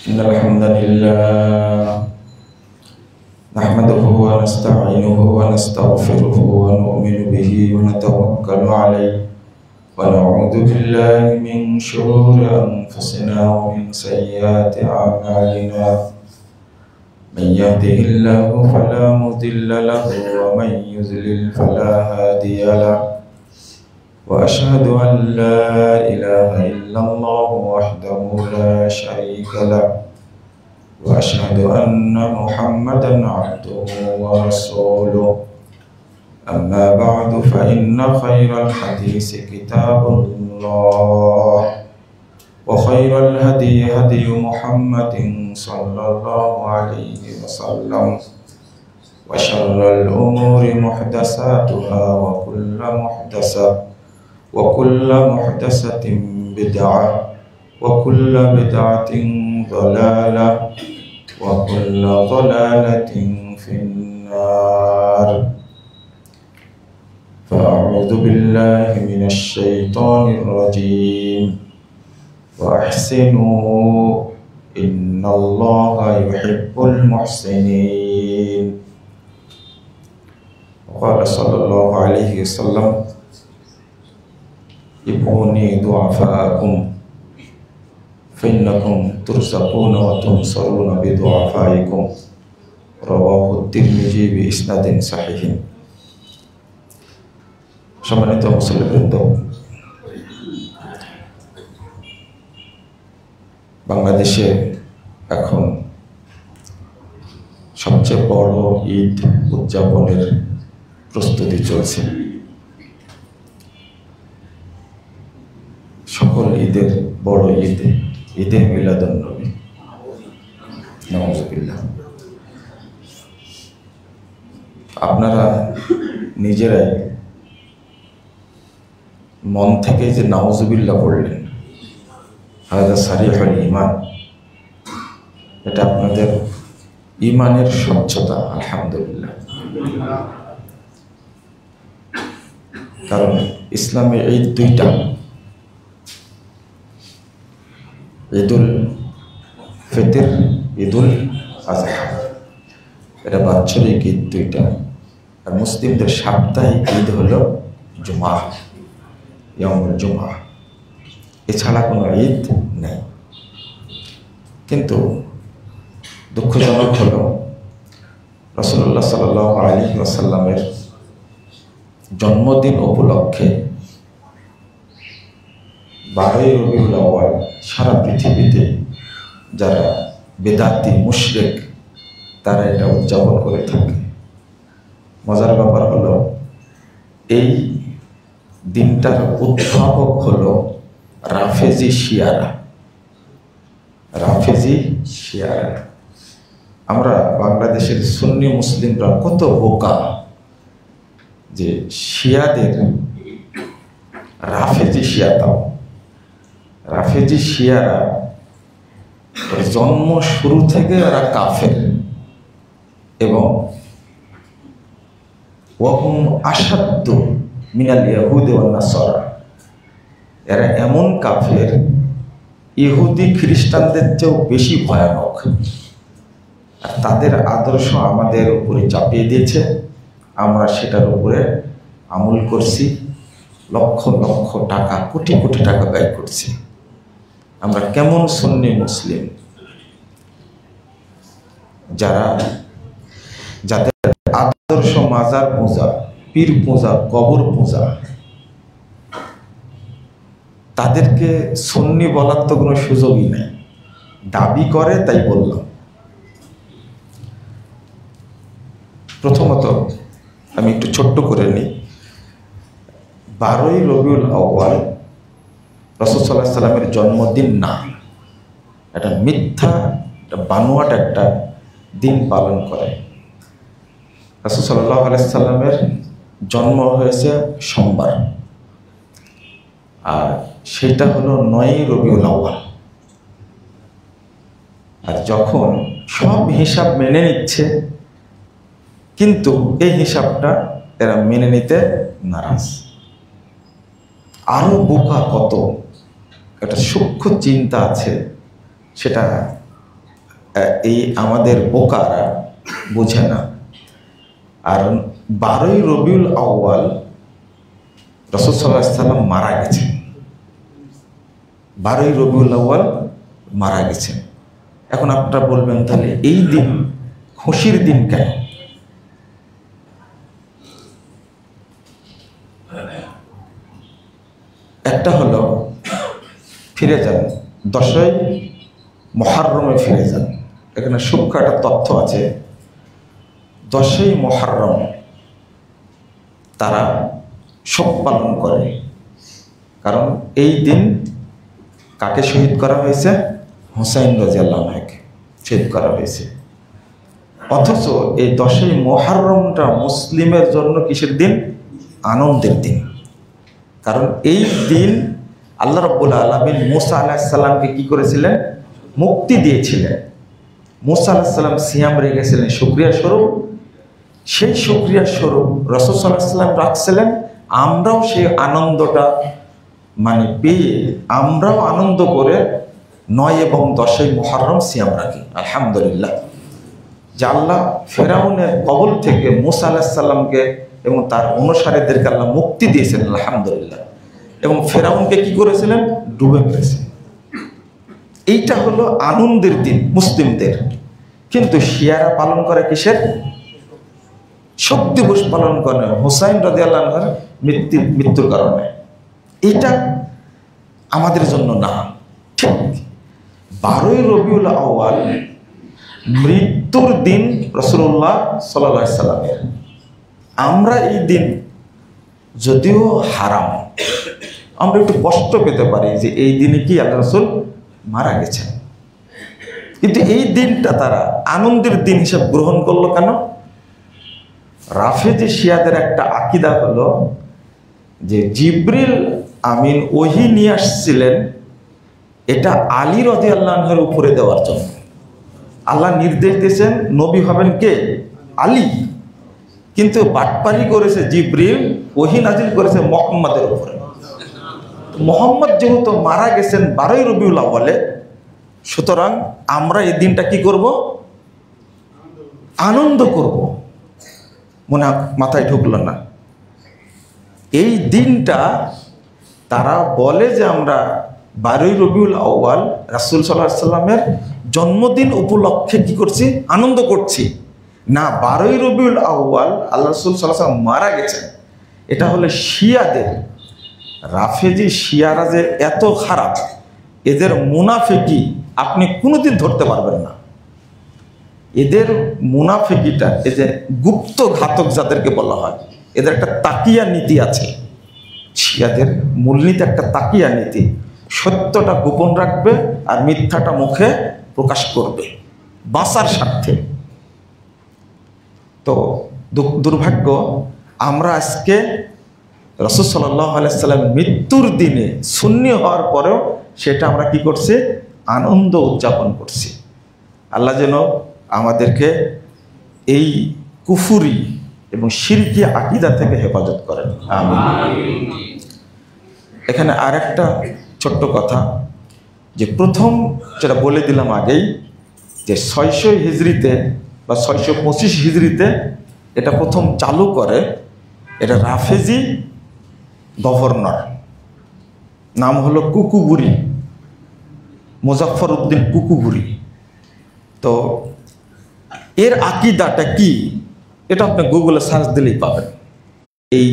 إن الحمد لله نحمده ونستعينه ونستغفره ونؤمن به ونتوكل عليه ونعوذ بالله من شرور أنفسنا ومن سيئات أعمالنا من يهده الله فلا مضل له ومن يضلل فلا هادي له وأشهد أن لا إله إلا الله وحده لا شريك له وأشهد أن محمدا عبده ورسوله أما بعد فإن خير الحديث كتاب الله وخير الهدي هدي محمد صلى الله عليه وسلم وشر الأمور محدثاتها وكل محدثة بدعة وكل بدعة ضلالة وكل ضلالة في النار فأعوذ بالله من الشيطان الرجيم وأحسنوا إن الله يحب المحسنين وقال صلى الله عليه وسلم ابغوني ضعفاءكم فإنكم ترزقون وتنصرون بضعفائكم رواه الترمذي بإسناد صحيح। সম্মানিত মুসলিমবৃন্দ, বাংলাদেশে এখন সবচেয়ে বড় ঈদ উদযাপনের প্রস্তুতি চলছে। সকল ঈদের বড় ঈদে মিলাদুন নবী, নাউযুবিল্লাহ। আপনারা নিজেরাই মন থেকে যে নাউযুবিল্লাহ পড়লেন, হাযা সারিহুল ঈমান, এটা আপনাদের ঈমানের স্বচ্ছতা। আলহামদুলিল্লাহ। কারণ ইসলামে ঈদ দুইটা, ঈদুল ফিতর, ঈদুল আযহা। এটা বাৎসরিক ঈদ দুইটা। আর মুসলিমদের সাপ্তাহিক ঈদ হলো জুমা, ইয়াউমুল জুমা। এছাড়া কোনো ঈদ নেই। কিন্তু দুঃখজনক হলো রাসূলুল্লাহ সাল্লাল্লাহু আলাইহি ওয়াসাল্লামের জন্মদিন উপলক্ষে 12ই রবিউল আউয়াল সারা পৃথিবীতে যারা বেদাতি মুশরিক তারা এটা উদযাপন করে থাকে। মজার ব্যাপার হলো এই দিনটার উদ্ভাবক হলো রাফেজি শিয়ারা। আমরা বাংলাদেশের সুন্নি মুসলিমরা কত বোকা যে শিয়াদের রাফেজি শিয়ারা জন্ম শুরু থেকে এরা কাফের এবং ওয়াহুম আশাদ্দু মিনাল ইয়াহুদি ওয়ান নাসারা। এরা এমন কাফের, ইহুদি খ্রিস্টানদের চেয়েও বেশি ভয়ানক। আর তাদের আদর্শ আমাদের উপরে চাপিয়ে দিয়েছে, আমরা সেটার উপরে আমল করছি, লক্ষ লক্ষ টাকা, কোটি কোটি টাকা ব্যয় করছি। আমরা কেমন সুন্নি মুসলিম যাদের আদর্শ মাজার পূজা, পীর পূজা, কবর পূজা, তাদেরকে সুন্নি বলার তো কোনো সুযোগই নেই। দাবি করে তাই বললাম। প্রথমত আমি একটু ছোট্ট করে নিই। 12ই রবিউল আউয়াল রাসূল সাল্লাল্লাহু আলাইহি সাল্লামের জন্মদিন না, এটা মিথ্যা, এটা বানোয়াট একটা দিন পালন করে। রাসূল সাল্লাল্লাহু আলাইহি সাল্লামের জন্ম হয়েছে সোমবার, আর সেটা হলো 9ই রবিউল আউয়াল। আর যখন সব হিসাব মেনে নিচ্ছে, কিন্তু এই হিসাবটা এরা মেনে নিতে নারাজ। আরো বোকা কত, একটা সূক্ষ্ম চিন্তা আছে, সেটা এই আমাদের বোকারা বোঝে না। আর 12ই রবিউল আউয়াল রাসূল সাল্লাল্লাহু আলাইহি ওয়াসাল্লাম মারা গেছেন। 12ই রবিউল আউয়াল মারা গেছেন। এখন আপনারা বলবেন তাহলে এই দিন খুশির দিন কেন? একটা হলো ফিরে যান 10ই মুহররমে ফিরে যান। এখানে সূক্ষ্ম একটা তথ্য আছে। 10ই মুহররম তারা শোক পালন করে, কারণ এই দিন কাকে শহীদ করা হয়েছে? হুসাইন রাদিয়াল্লাহু আনহুকে শহীদ করা হয়েছে। অথচ এই 10ই মুহররমটা মুসলিমের জন্য কিসের দিন? আনন্দের দিন। কারণ এই দিন আল্লাহ রাব্বুল আলামিন মুসা আলাইহিস সালামকে কি করেছিলেন? মুক্তি দিয়েছিলেন। মুসা আলাইহিস সালাম সিয়াম রেখেছিলেন শুকরিয়া স্বরূপ। সেই শুকরিয়া স্বরূপ রাসূল সাল্লাল্লাহু আলাইহি ওয়াসাল্লাম রাখছিলেন। আমরাও সেই আনন্দটা পেয়ে আমরাও আনন্দ করে 9 এবং 10ই মুহররম সিয়াম রাখি। আলহামদুলিল্লাহ যে আল্লাহ ফেরাউনের কবল থেকে মুসা আলাইহিস সালামকে এবং তার অনুসারীদেরকে আল্লাহ মুক্তি দিয়েছেন, আলহামদুলিল্লাহ। এবং ফেরাউনকে কি করেছিলেন? ডুবে মেরেছেন। এইটা হলো আনন্দের দিন মুসলিমদের। কিন্তু শিয়ারা পালন করে কিসের? শোক দিবস পালন করে হুসাইন রাদিয়াল্লাহু আনহুর মৃত্যুর কারণে। এটা আমাদের জন্য না। ঠিক 12ই রবিউল আউয়াল মৃত্যুর দিন রাসূলুল্লাহ সাল্লাল্লাহু আলাইহি সাল্লামের। আমরা এই দিন যদিও হারাম, আমরা একটু কষ্ট পেতে পারি যে এই দিনে কি আল্লাহ রাসূল মারা গেছেন, কিন্তু এই দিনটা তারা আনন্দের দিন হিসেবে গ্রহণ করলো কেন? রাফেজি শিয়াদের একটা আকীদা হলো যে জিবরিল আমিন ওহী নিয়ে আসছিলেন এটা আলী রাদিয়াল্লাহু আনহুর উপরে দেওয়ার জন্য। আল্লাহ নির্দেশ দিয়েছেন নবী হবেন কে? আলী। কিন্তু বাটপারি করেছে জিবরিল, ওহী নাজিল করেছে মুহাম্মাদের উপরে। মুহাম্মদ যেহেতু মারা গেছেন 12ই রবিউল আউয়ালে, সুতরাং আমরা এই দিনটা কি করব? আনন্দ করব। মাথায় ঢুকলো না। এই দিনটা তারা বলে যে আমরা 12ই রবিউল আউয়াল রাসূল সাল্লাল্লাহু আলাইহি সাল্লামের জন্মদিন উপলক্ষে কি করছি? আনন্দ করছি না। 12ই রবিউল আউয়াল আল্লাহ রাসূল সাল্লাল্লাহু আলাইহি সাল্লাম মারা গেছেন। এটা হলো শিয়াদের। রাফেজি শিয়ারা যে এত খারাপ, এদের মুনাফিকি আপনি কোনোদিন ধরতে পারবেন না। এদের মুনাফিকিটা, এই যে গুপ্ত ঘাতক যাদেরকে বলা হয়, এদের একটা তাকিয়া নীতি আছে। শিয়াদের মূলনীতি একটা তাকিয়া নীতি। সত্যটা গোপন রাখবে আর মিথ্যাটা মুখে প্রকাশ করবে বাঁচার স্বার্থে। তো দুর্ভাগ্য, আমরা আজকে রাসূল সাল্লাল্লাহু আলাইহি সাল্লাম মৃত্যুর দিনে সুন্নি হওয়ার পরেও সেটা আমরা কি করছি? আনন্দ উদযাপন করছি। আল্লাহ যেন আমাদেরকে এই কুফুরি এবং শিরকি আকীদা থেকে হেফাজত করেন, আমিন। এখানে আরেকটা ছোট্ট কথা, যে প্রথম যেটা বলে দিলাম আগেই, যে 600 হিজরিতে বা 625 হিজরিতে এটা প্রথম চালু করে, এটা রাফেজি গভর্নর, নাম হলো কুকুবুরি, মুজাফফর উদ্দিন কুকুবুরি। তো এর আকীদাটা কি এটা আপনি গুগলে সার্চ দিলেই পাবেন। এই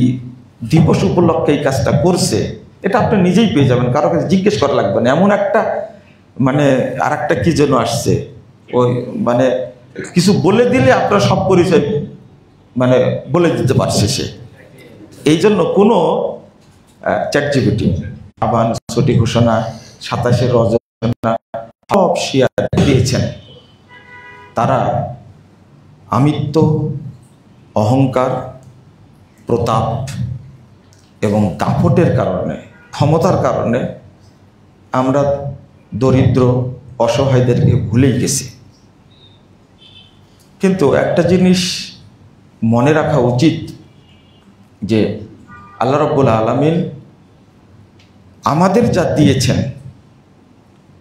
দিবস উপলক্ষে এই কাজটা করছে এটা আপনি নিজেই পেয়ে যাবেন, কারো কাছে জিজ্ঞেস করা লাগবে না। এমন একটা আর একটা কি যেন আসছে, ওই কিছু বলে দিলে আপনার সব পরিচয় বলে দিতে পারছে সে। এই জন্য কোনো চ্যাটজিপিটি আবান সঠিক ঘোষণা 27 রজনা সব শিয়া দিয়েছেন। তারা আমিত্ব, অহংকার, প্রতাপ এবং দাপটের কারণে, ক্ষমতার কারণে আমরা দরিদ্র অসহায়দেরকে ভুলেই গেছি। কিন্তু একটা জিনিস মনে রাখা উচিত যে আল্লাহ রাব্বুল আলামিন আমাদের যা দিয়েছেন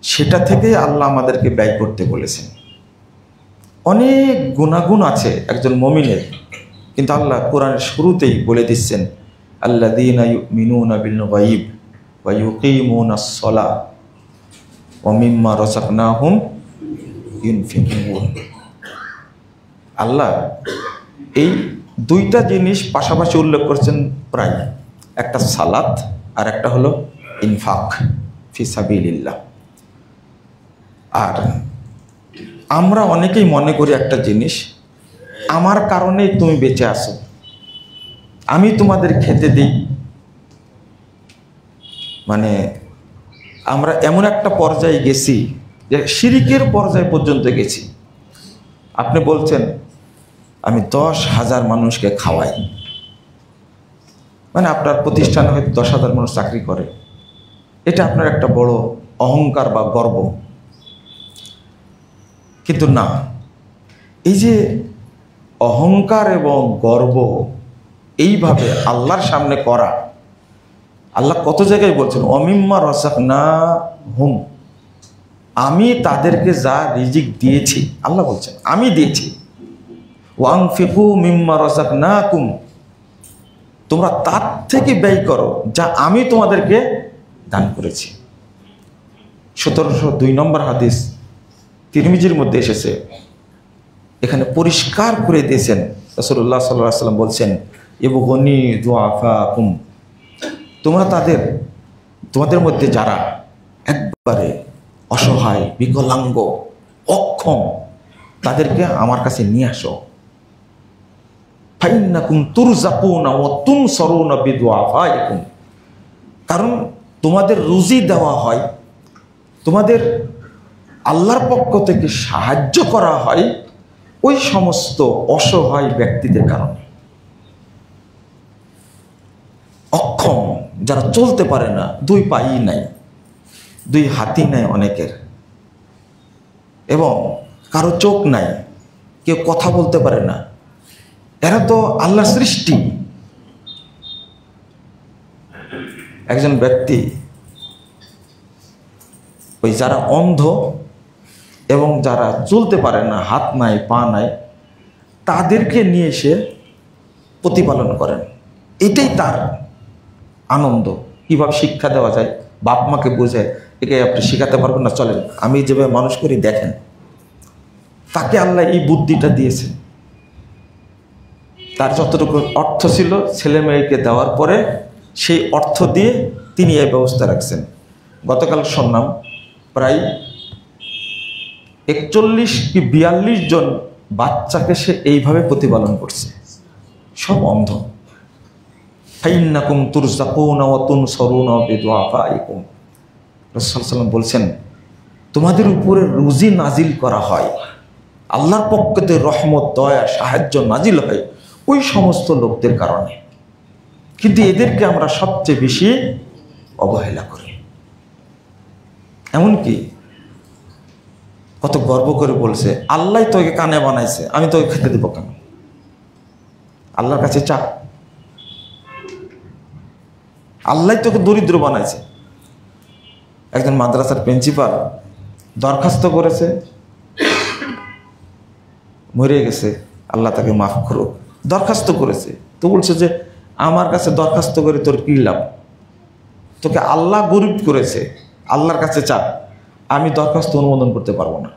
সেটা থেকেই আল্লাহ আমাদেরকে ব্যয় করতে বলেছেন। অনেক গুণাগুণ আছে একজন মুমিনের, কিন্তু আল্লাহ কোরআনের শুরুতেই বলে দিচ্ছেন আল্লাযীনা ইউমিনুনা বিল গায়ব ওয়া ইউকিমুনাস সালাহ ওয়া মিম্মা রাযাকনাহুম ইউনফিকুন। আল্লাহ এই দুইটা জিনিস পাশাপাশি উল্লেখ করেছেন প্রায়, একটা সালাত আর একটা হলো ইনফাক ফি সাবিলিল্লাহ। আর আমরা অনেকেই মনে করি একটা জিনিস, আমার কারণেই তুমি বেঁচে আসো, আমি তোমাদের খেতে দিই। মানে আমরা এমন একটা পর্যায়ে গেছি যে শিরিকের পর্যায়ে পর্যন্ত গেছি। আপনি বলছেন আমি 10,000 মানুষকে খাওয়াই, মানে আপনার প্রতিষ্ঠানে হয়তো 10,000 মানুষ চাকরি করে, এটা আপনার একটা বড় অহংকার বা গর্ব। কিন্তু না, এই যে অহংকার এবং গর্ব এইভাবে আল্লাহর সামনে করা, আল্লাহ কত জায়গায় বলছেন অমিম্মা রাযাকনাহুম, আমি তাদেরকে যা রিজিক দিয়েছি, আল্লাহ বলছেন আমি দিয়েছি। ওয়ানফিকু মিম্মা রাযাকনাকুম, তোমরা তার থেকে ব্যয় করো যা আমি তোমাদেরকে দান করেছি। 1702 নম্বর হাদিস তিরমিজির মধ্যে এসেছে, এখানে পরিষ্কার করে দিয়েছেন রাসূলুল্লাহ সাল্লাল্লাহু আলাইহি ওয়াসাল্লাম বলছেন ইবগুনি দুআফাকুম, তোমরা তোমাদের মধ্যে যারা একবারে অসহায়, বিকলাঙ্গ, অক্ষম, তাদেরকে আমার কাছে নিয়ে আসো। ফাইন্নাকুম তুরযাকুনা ওয়া তুনসারুনা বিদুআফাইকুম, কারণ তোমাদের রুজি দেওয়া হয়, তোমাদের আল্লাহর পক্ষ থেকে সাহায্য করা হয় ওই সমস্ত অসহায় ব্যক্তিদের কারণে। অক্ষম, যারা চলতে পারে না, 2 পাই নাই, 2 হাতই নাই অনেকের, এবং কারো চোখ নাই, কেউ কথা বলতে পারে না, এরা তো আল্লাহর সৃষ্টি। একজন ব্যক্তি ওই যারা অন্ধ এবং যারা চলতে পারে না, হাত নাই, পা নাই, তাদেরকে নিয়ে এসে প্রতিপালন করেন, এটাই তার আনন্দ। কিভাবে শিক্ষা দেওয়া যায়, বাপ মাকে বোঝায়, একে আপনি শেখাতে পারবেন না, চলেন আমি যেভাবে মানুষ করি দেখেন। তাকে আল্লাহ এই বুদ্ধিটা দিয়েছে, তার যতটুকু অর্থ ছিল ছেলে মেয়েকে দেওয়ার পরে সেই অর্থ দিয়ে তিনি এই ব্যবস্থা রাখছেন। গতকাল শুনলাম প্রায় 41 কি 42 জন বাচ্চাকে সে এইভাবে প্রতিপালন করছে, সব অন্ধ। ফাইন্নাকুম তুরযাকুনা ওয়া তুনসারুনা বিদুআফাইকুম, রাসূল সাল্লাল্লাহু আলাইহি ওয়াসাল্লাম বলছেন তোমাদের উপরে রুজি নাজিল করা হয়, আল্লাহর পক্ষ থেকে রহমত, দয়া, সাহায্য নাজিল হয় ওই সমস্ত লোকদের কারণে, কিন্তু এদেরকে আমরা সবচেয়ে বেশি অবহেলা করি। এমনকি কত গর্ব করে বলছে আল্লাহ তোকে কানে বানাইছে, আমি তোকে খেতে দেবো কেন? আল্লাহর কাছে চা, আল্লাহ তোকে দরিদ্র বানাইছে। একজন মাদ্রাসার প্রিন্সিপাল দরখাস্ত করেছে, মরে গেছে, আল্লাহ তাকে মাফ করুক, দরখাস্ত করেছে, তো বলছে যে আমার কাছে দরখাস্ত করে তোর কী লাভ, তোকে আল্লাহ গরিব করেছে, আল্লাহর কাছে চা, আমি দরখাস্ত অনুমোদন করতে পারবো না।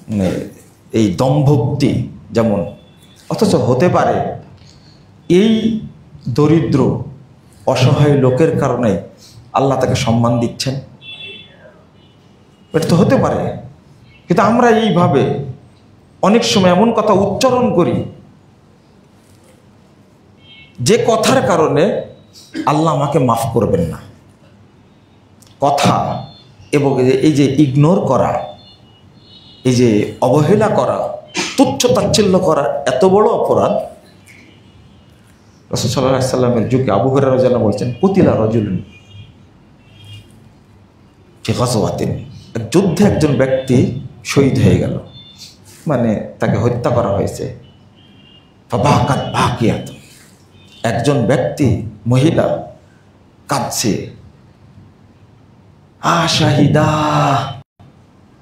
মানে এই দম্ভক্তি যেমন, অথচ হতে পারে এই দরিদ্র অসহায় লোকের কারণে আল্লাহ তাকে সম্মান দিচ্ছেন, এটা তো হতে পারে। কিন্তু আমরা এইভাবে অনেক সময় এমন কথা উচ্চারণ করি যে কথার কারণে আল্লাহ আমাকে মাফ করবেন না। কথা এবং এই যে ইগনোর করা, এই যে অবহেলা করা, তুচ্ছ তাচ্ছিল্য করা এত বড় অপরাধ। রাসূল সাল্লাল্লাহু আলাইহি ওয়াসাল্লামের যুগে আবু হুরায়রা রাদিয়াল্লাহু আনহু বলছেন কুতিলা রাজুলুন ফি গাজওয়াতিন, এক যুদ্ধে একজন ব্যক্তি শহীদ হয়ে গেল, মানে তাকে হত্যা করা হয়েছে। ফাবাকাত বাকিয়াত, একজন ব্যক্তি মহিলা কাঁদছে, আশাহিদা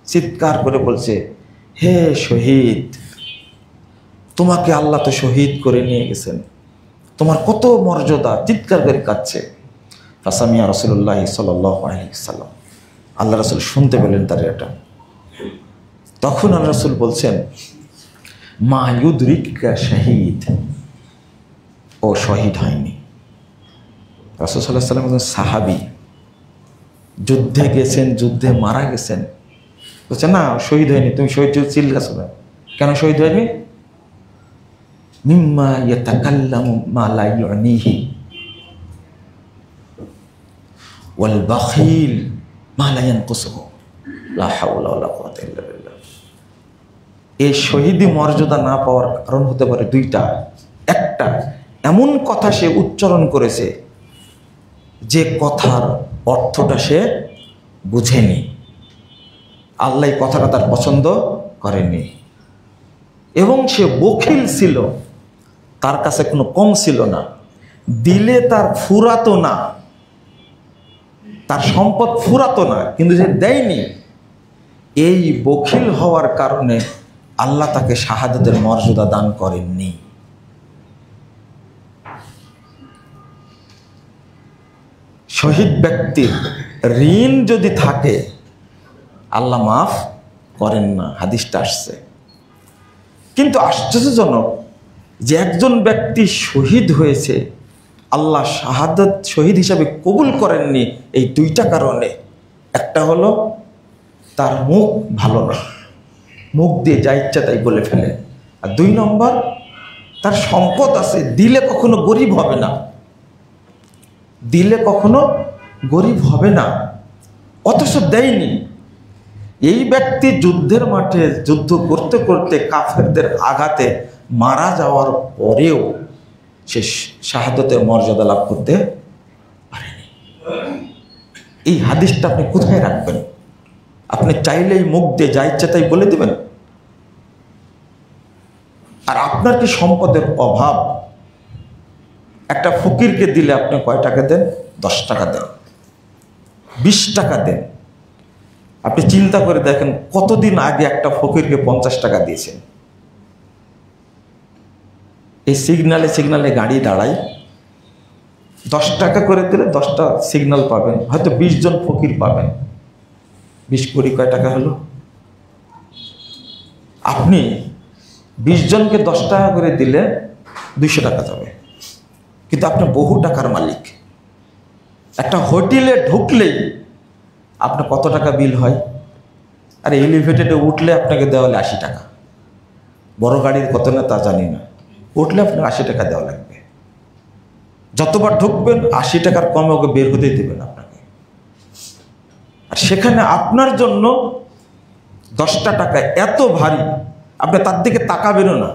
চিৎকার করে বলছে হে শহীদ, তোমাকে আল্লাহ তো শহীদ করে নিয়ে গেছেন, তোমার কত মর্যাদা। চিৎকার করে কাঁদছে। ফাসামিয়া রাসূলুল্লাহ সাল্লাল্লাহু আলাইহি ওয়াসাল্লাম, আল্লাহ রাসূল শুনতে পেলেন তার এটা। তখন আল্লাহ রাসূল বলছেন, মা ইউদরিকা শাহীদ, ও শহীদ হয়নি। রাসূল সাল্লাল্লাহু আলাইহি ওয়াসাল্লাম একজন সাহাবী, যুদ্ধে গেছেন, যুদ্ধে মারা গেছেন। বলছে না শহীদ হয়নি। তুমি শহীদ চিল্লাছো না কেন? শহীদ হয়নি? মিম্মা ইয়াতাকাল্লামু মা লা ইউনিহি ওয়াল বাখিল মা লা ইয়ানকুসুহু লা হাওলা ওয়ালা কুওয়াতা ইল্লা বিল্লাহ। এই শহীদি মর্যাদা না পাওয়ার কারণ হতে পারে দুইটা। একটা, এমন কথা সে উচ্চারণ করেছে যে কথার অর্থটা সে বুঝেনি, আল্লাহ কথাটা তার পছন্দ করেনি, এবং সে বখিল ছিল, তার কাছে কোনো কম ছিল না, দিলে তার ফুরাতো না, তার সম্পদ ফুরাতো না, কিন্তু সে দেয়নি। এই বখিল হওয়ার কারণে আল্লাহ তাকে শাহাদাতের মর্যাদা দান করেননি। শহীদ ব্যক্তির ঋণ যদি থাকে আল্লাহ মাফ করেন না, হাদিসটা আসছে। কিন্তু আশ্চর্যজনক যে একজন ব্যক্তি শহীদ হয়েছে, আল্লাহ শাহাদাত শহীদ হিসাবে কবুল করেননি এই দুইটা কারণে। একটা হলো তার মুখ ভালো না, মুখ দিয়ে যা ইচ্ছা তাই বলে ফেলে। আর দুই নম্বর, তার সম্পদ আছে, দিলে কখনো গরিব হবে না, দিলে কখনো গরিব হবে না, অথচ দেয়নি। এই ব্যক্তি যুদ্ধের মাঠে যুদ্ধ করতে করতে কাফেরদের আঘাতে মারা যাওয়ার পরেও সে শাহাদাতের মর্যাদা লাভ করতে পারেনি। এই হাদিসটা আপনি কোথায় রাখবেন? আপনি চাইলেই মুখ দিয়ে যা ইচ্ছা তাই বলে দেবেন? আর আপনার কি সম্পদের অভাব? একটা ফকিরকে দিলে আপনি কয় টাকা দেন? 10 টাকা দেন, 20 টাকা দেন। আপনি চিন্তা করে দেখেন কতদিন আগে একটা ফকিরকে 50 টাকা দিয়েছেন। এই সিগনালে গাড়ি দাঁড়ায়, 10 টাকা করে দিলে 10টা সিগন্যাল পাবেন, হয়তো 20 জন ফকির পাবেন, 20 কোটি কয় টাকা হলো? আপনি 20 জনকে 10 টাকা করে দিলে 200 টাকা যাবে, কিন্তু আপনি বহু টাকার মালিক। একটা হোটেলে ঢুকলেই আপনার কত টাকা বিল হয়? আর এলিভেটেডে উঠলে আপনাকে দেওয়া হলে 80 টাকা। বড় গাড়ির কত না তা জানি না, উঠলে আপনার 80 টাকা দেওয়া লাগবে। যতবার ঢুকবেন 80 টাকার কমে ওকে বের হতেই দেবেন আপনাকে। আর সেখানে আপনার জন্য 10টা টাকা এত ভারী, আপনি তার দিকে তাকাবেনও না।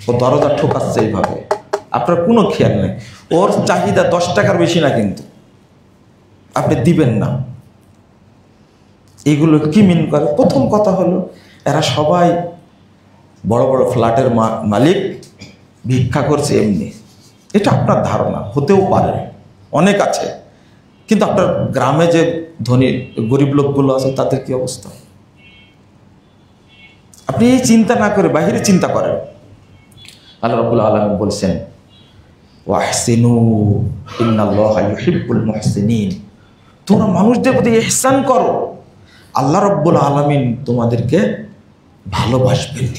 ও দরজা ঠোকাচ্ছে এইভাবে, আপনার কোনো খেয়াল নেই। ওর চাহিদা 10 টাকার বেশি না, কিন্তু আপনি দিবেন না। এগুলো কি মিন করে? প্রথম কথা হলো এরা সবাই বড় বড় ফ্ল্যাটের মালিক, ভিক্ষা করছে এমনি। এটা আপনার ধারণা, হতেও পারে, অনেক আছে। কিন্তু আপনার গ্রামে যে ধনী গরিব লোকগুলো আছে তাদের কি অবস্থা? আপনি এই চিন্তা না করে বাইরে চিন্তা করেন। আল্লাহ রাব্বুল আলামিন বলছেন, ওয়াহসিনু ইন্নাল্লাহা ইউহিব্বুল মুহসিনিন, তোমরা মানুষদের প্রতি ইহসান করো, আল্লাহ রাব্বুল আলামিন তোমাদেরকে ভালোবাসবেন।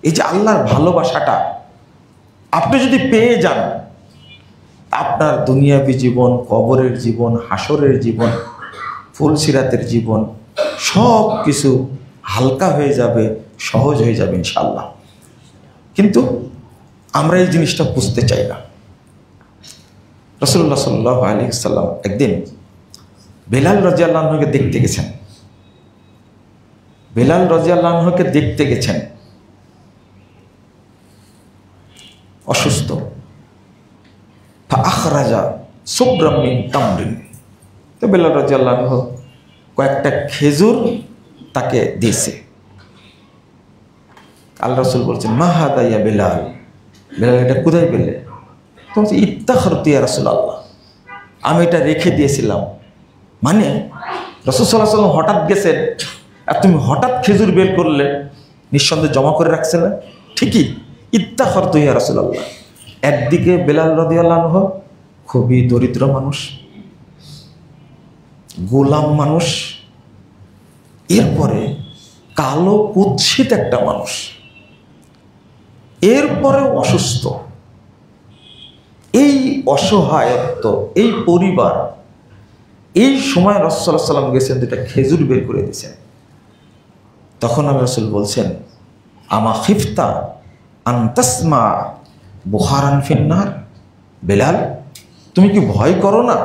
এই যে আল্লাহর ভালোবাসাটা আপনি যদি পেয়ে যান, আপনার দুনিয়াবী জীবন, কবরের জীবন, হাসরের জীবন, ফুলসিরাতের জীবন সব কিছু হালকা হয়ে যাবে, সহজ হয়ে যাবে ইনশাআল্লাহ। কিন্তু আমরা এই জিনিসটা বুঝতে চাই না। রাসূলুল্লাহ সাল্লাল্লাহু আলাইহি ওয়াসাল্লাম একদিন বেলাল রাদিয়াল্লাহু আনহুকে দেখতে গেছেন। বেলাল রাদিয়াল্লাহু আনহুকে দেখতে গেছেন, অসুস্থ। ফাআখরাজা সুবরাম মিন তামরিন, তো বেলাল রাদিয়াল্লাহু আনহু কয়েকটা খেজুর তাকে দিয়েছে। আল্লাহ রাসূল বলছেন, মা হাদা ইয়া বেলাল, বেলাল এটা কোথায় পেলে? তো বলছে, ইত্তাখারতু ইয়া রাসূলুল্লাহ, আমি এটা রেখে দিয়েছিলাম। মানে রাসূল সাল্লাল্লাহু আলাইহি ওয়াসাল্লাম হঠাৎ গেছেন, আর তুমি হঠাৎ খেজুর বের করলে, নিঃসন্দেহে জমা করে রাখছিলে ঠিকই। ইত্তাখারতু ইয়া রাসূলুল্লাহ। একদিকে বেলাল রাদিয়াল্লাহু আনহু খুবই দরিদ্র মানুষ, গোলাম মানুষ, এরপরে কালো কুৎসিত একটা মানুষ, এরপরে অসুস্থ। এই অসহায়ত্ব, এই পরিবার, এই সময় রাসূল সাল্লাল্লাহু আলাইহি ওয়াসাল্লাম গেছেন, দুটা খেজুর বের করে দিয়েছেন। তখন আমি রাসূল বলছেন, আমা খিফতা আন তাসমা বুখারান ফিন্নার। বেলাল, তুমি কি ভয় করো না?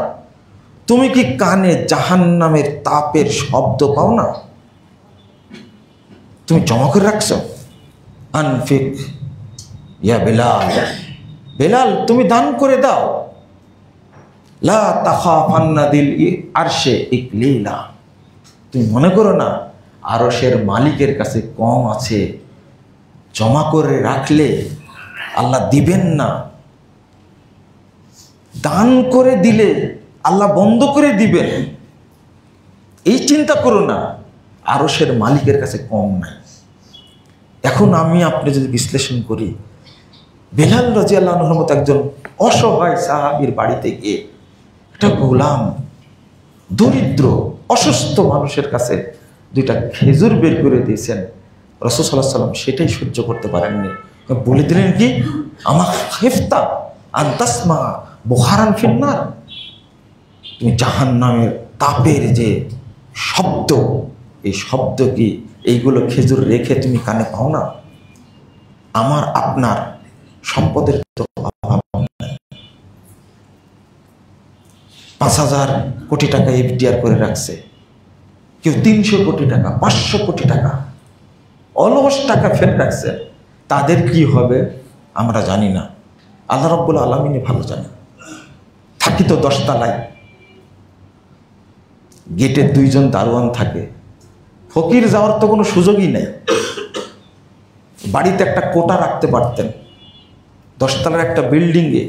তুমি কি কানে জাহান্নামের তাপের শব্দ পাও না? তুমি জমা করে রাখছো। আনফিক ইয়া বেলাল, বেলাল তুমি দান করে দাও। লা তাখাফান্না দিল আরশে ইকলিলা, তুমি মনে করো না আরশের মালিকের কাছে কম আছে, জমা করে রাখলে আল্লাহ দিবেন না, দান করে দিলে আল্লাহ বন্ধ করে দিবেন, এই চিন্তা করো না, আরশের মালিকের কাছে কম নাই। এখন আমি আপনি যদি বিশ্লেষণ করি, বেলাল রাদিয়াল্লাহু আনহুর মতো একজন অসহায় সাহাবীর বাড়িতে গিয়ে একটা গোলাম, দরিদ্র, অসুস্থ মানুষের কাছে দুইটা খেজুর বের করে দিয়েছেন। রাসূল সাল্লাল্লাহু আলাইহি ওয়াসাল্লাম সেটাই সহ্য করতে পারেননি, বলে দিলেন কি, আমা খিফতা আন তাসমা বুখারান ফিন্নার, তুমি জাহান্নামের তাপের যে শব্দ, এই শব্দ কি এইগুলো খেজুর রেখে তুমি কানে পাও না? আমার আপনার সম্পদের তো অভাব নেই। 5,000 কোটি টাকা এফডিআর করে রাখছে, কেউ 300 কোটি টাকা, 500 কোটি টাকা, অলস টাকা ফেলে রাখছে। তাদের কি হবে আমরা জানি না, আল্লাহ রাব্বুল আলামিনই ভালো জানে। থাকি তো 10 তলায়, গেটে 2 জন দারোয়ান থাকে, ফকির যাওয়ার তো কোনো সুযোগই নেই। বাড়িতে একটা কোটা রাখতে পারতেন। 10 তলার একটা বিল্ডিংয়ে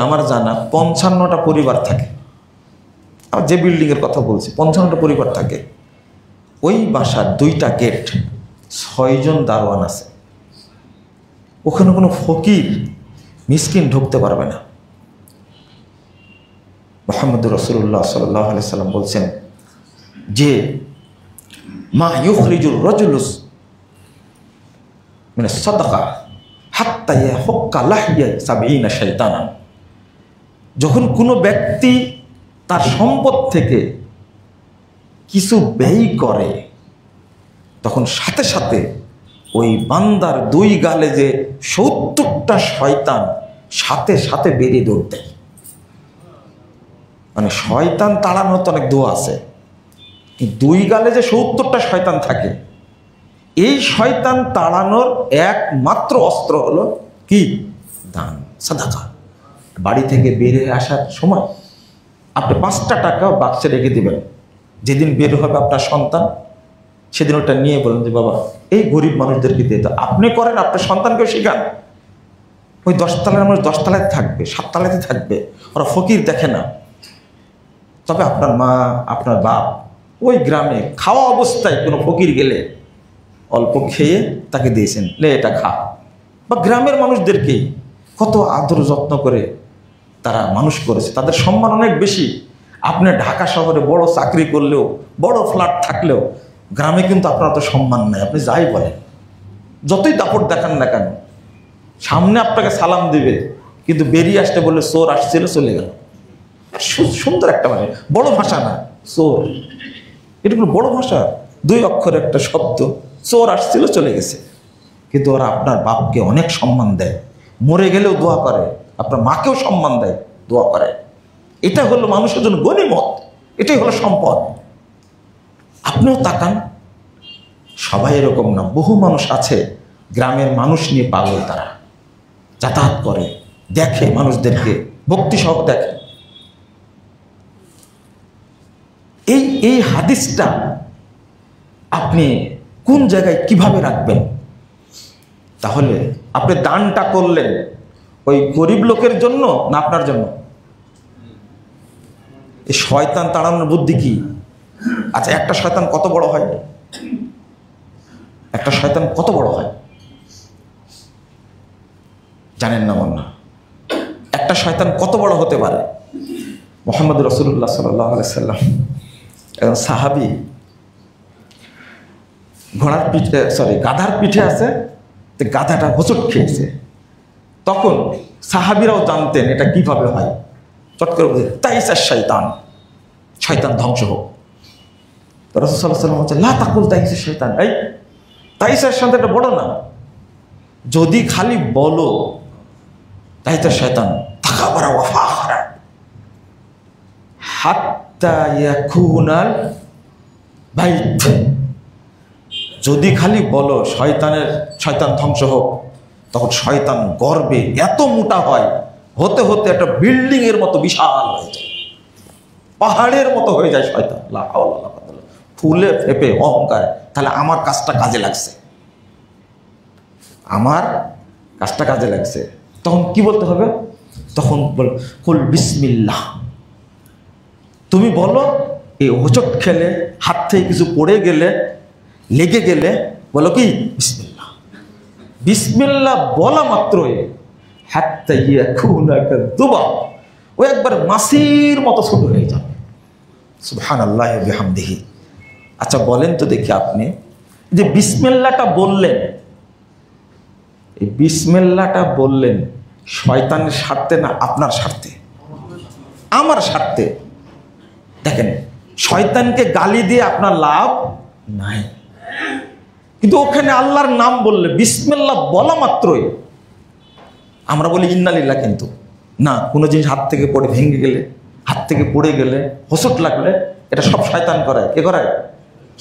আমার জানা 55টা পরিবার থাকে। আমার যে বিল্ডিংয়ের কথা বলছি 55টা পরিবার থাকে। ওই বাসার 2টা গেট, 6 জন দারোয়ান আছে। ওখানে কোনো ফকির মিসকিন ঢুকতে পারবে না। মুহাম্মদুর রাসূলুল্লাহ সাল্লাল্লাহু আলাইহি সাল্লাম বলছেন যে মা ইউখরিজুর রাজুলুস মানে সাদাকা হাত্তা ইয়াহুক্কা লাহইয়া 70 শাইতানান। যখন কোনো ব্যক্তি তার সম্পদ থেকে কিছু ব্যয় করে, তখন সাথে সাথে ওই বান্দার 2 গালে যে 70টা শয়তান সাথে সাথে বেরিয়ে দৌড় দেয়। মানে শয়তান তাড়ানোর তো অনেক দোয়া আছে, 2 গালে যে 70টা শয়তান থাকে, এই শয়তান তাড়ানোর একমাত্র অস্ত্র হলো কি? দান, সাদাকা। বাড়ি থেকে বের হয়ে আসার সময় আপনি 5টা টাকা বাক্সে রেখে দিবেন। যেদিন বের হবে আপনার সন্তান, সেদিন ওটা নিয়ে বলেন যে বাবা এই গরিব মানুষদেরকে দিয়ে দাও। আপনি করেন, আপনার সন্তানকেও শেখান। ওই 10 তলার মানুষ 10 তলায় থাকবে, 7 তলাতে থাকবে, ওরা ফকির দেখে না। তবে আপনার মা, আপনার বাপ ওই গ্রামে খাওয়া অবস্থায় কোনো ফকির গেলে অল্প খেয়ে তাকে দিয়েছেন, লে এটা খা। বা গ্রামের মানুষদেরকেই কত আদর যত্ন করে তারা মানুষ করেছে, তাদের সম্মান অনেক বেশি। আপনি ঢাকা শহরে বড় চাকরি করলেও, বড় ফ্ল্যাট থাকলেও গ্রামে কিন্তু আপনার অত সম্মান নাই। আপনি যাই বলেন, যতই দাপট দেখান না কেন, সামনে আপনাকে সালাম দিবে, কিন্তু বেরিয়ে আসতে বললে চোর আসছিল চলে গেল। সুন্দর একটা মানে বড় ভাষা না চোর, এটা কোনো বড় ভাষা, 2 অক্ষর একটা শব্দ, চোর আসছিল চলে গেছে। কিন্তু ওরা আপনার বাপকে অনেক সম্মান দেয়, মরে গেলেও দোয়া করে, আপনার মাকেও সম্মান দেয়, দোয়া করে। এটা হলো মানুষের জন্য গনিমত, এটাই হলো সম্পদ। আপনিও তাকান, সবাই এরকম না। বহু মানুষ আছে গ্রামের মানুষ নিয়ে পাগল, তারা যাতায়াত করে, দেখে মানুষদেরকে, ভক্তি সহ দেখে। এই হাদিসটা আপনি কোন জায়গায় কিভাবে রাখবেন? তাহলে আপনি দানটা করলেন ওই গরিব লোকের জন্য না আপনার জন্য? এই শয়তান তাড়ানোর বুদ্ধি কি? আচ্ছা, একটা শয়তান কত বড় হয়? একটা শয়তান কত বড় হয় জানেন না মনে? একটা শয়তান কত বড় হতে পারে? মুহাম্মদ রাসূলুল্লাহ সাল্লাল্লাহু আলাইহি সাল্লাম একজন সাহাবী গাধার পিঠে আছে, গাধাটা হোঁচট খেয়েছে। তখন সাহাবীরাও জানতেন এটা কিভাবে হয়। চট করে বলে, তাইসা শয়তান, শয়তান ধ্বংস হোক। রাসূল সাল্লাল্লাহু আলাইহি ওয়াসাল্লাম বলছেন, লা তাকুল তাইসা শয়তান, এই তাইসা শয়তানটা বড় না, যদি খালি বলো তাইসা শয়তান তাকাবারা ওয়া ফাখরা হাত্তা ইয়াকুনাল বাইত, যদি খালি বলো শয়তান ধ্বংস হোক, তখন শয়তান গর্বে এত মোটা হয়, হতে হতে একটা বিল্ডিং এর মতো বিশাল হয়ে যায়, পাহাড়ের মতো হয়ে যায় শয়তান। ফুলে ফেপে অহংকার, তাহলে আমার কাজটা কাজে লাগছে, আমার কাজটা কাজে লাগছে। তখন কি বলতে হবে? তখন বল কুল বিসমিল্লাহ, তুমি বলো এই হোঁচট খেলে, হাত থেকে কিছু পড়ে গেলে, লেগে গেলে বলো কি বিসমিল্লাহ। বিসমিল্লাহ বলা মাত্রই হাত্তা ইয়াকুনাকা দুবা, ও একবার মাছির মতো ছোট হয়ে যাবে। সুবহানাল্লাহি ওয়া বিহামদিহি। আচ্ছা বলেন তো দেখি, আপনি যে বিসমিল্লাহটা বললেন, এই বিসমিল্লাহটা বললেন শয়তানের স্বার্থে না আপনার স্বার্থে? আমার স্বার্থে। দেখেন, শয়তানকে গালি দিয়ে আপনার লাভ নাই, কিন্তু ওখানে আল্লাহর নাম বললে, বিসমিল্লাহ বলা মাত্রই আমরা বলি ইন্নালিল্লাহ, কিন্তু না, কোনো জিনিস হাত থেকে পড়ে ভেঙে গেলে, হাত থেকে পড়ে গেলে, হোঁচট লাগলে, এটা সব শয়তান করায়। কে করায়?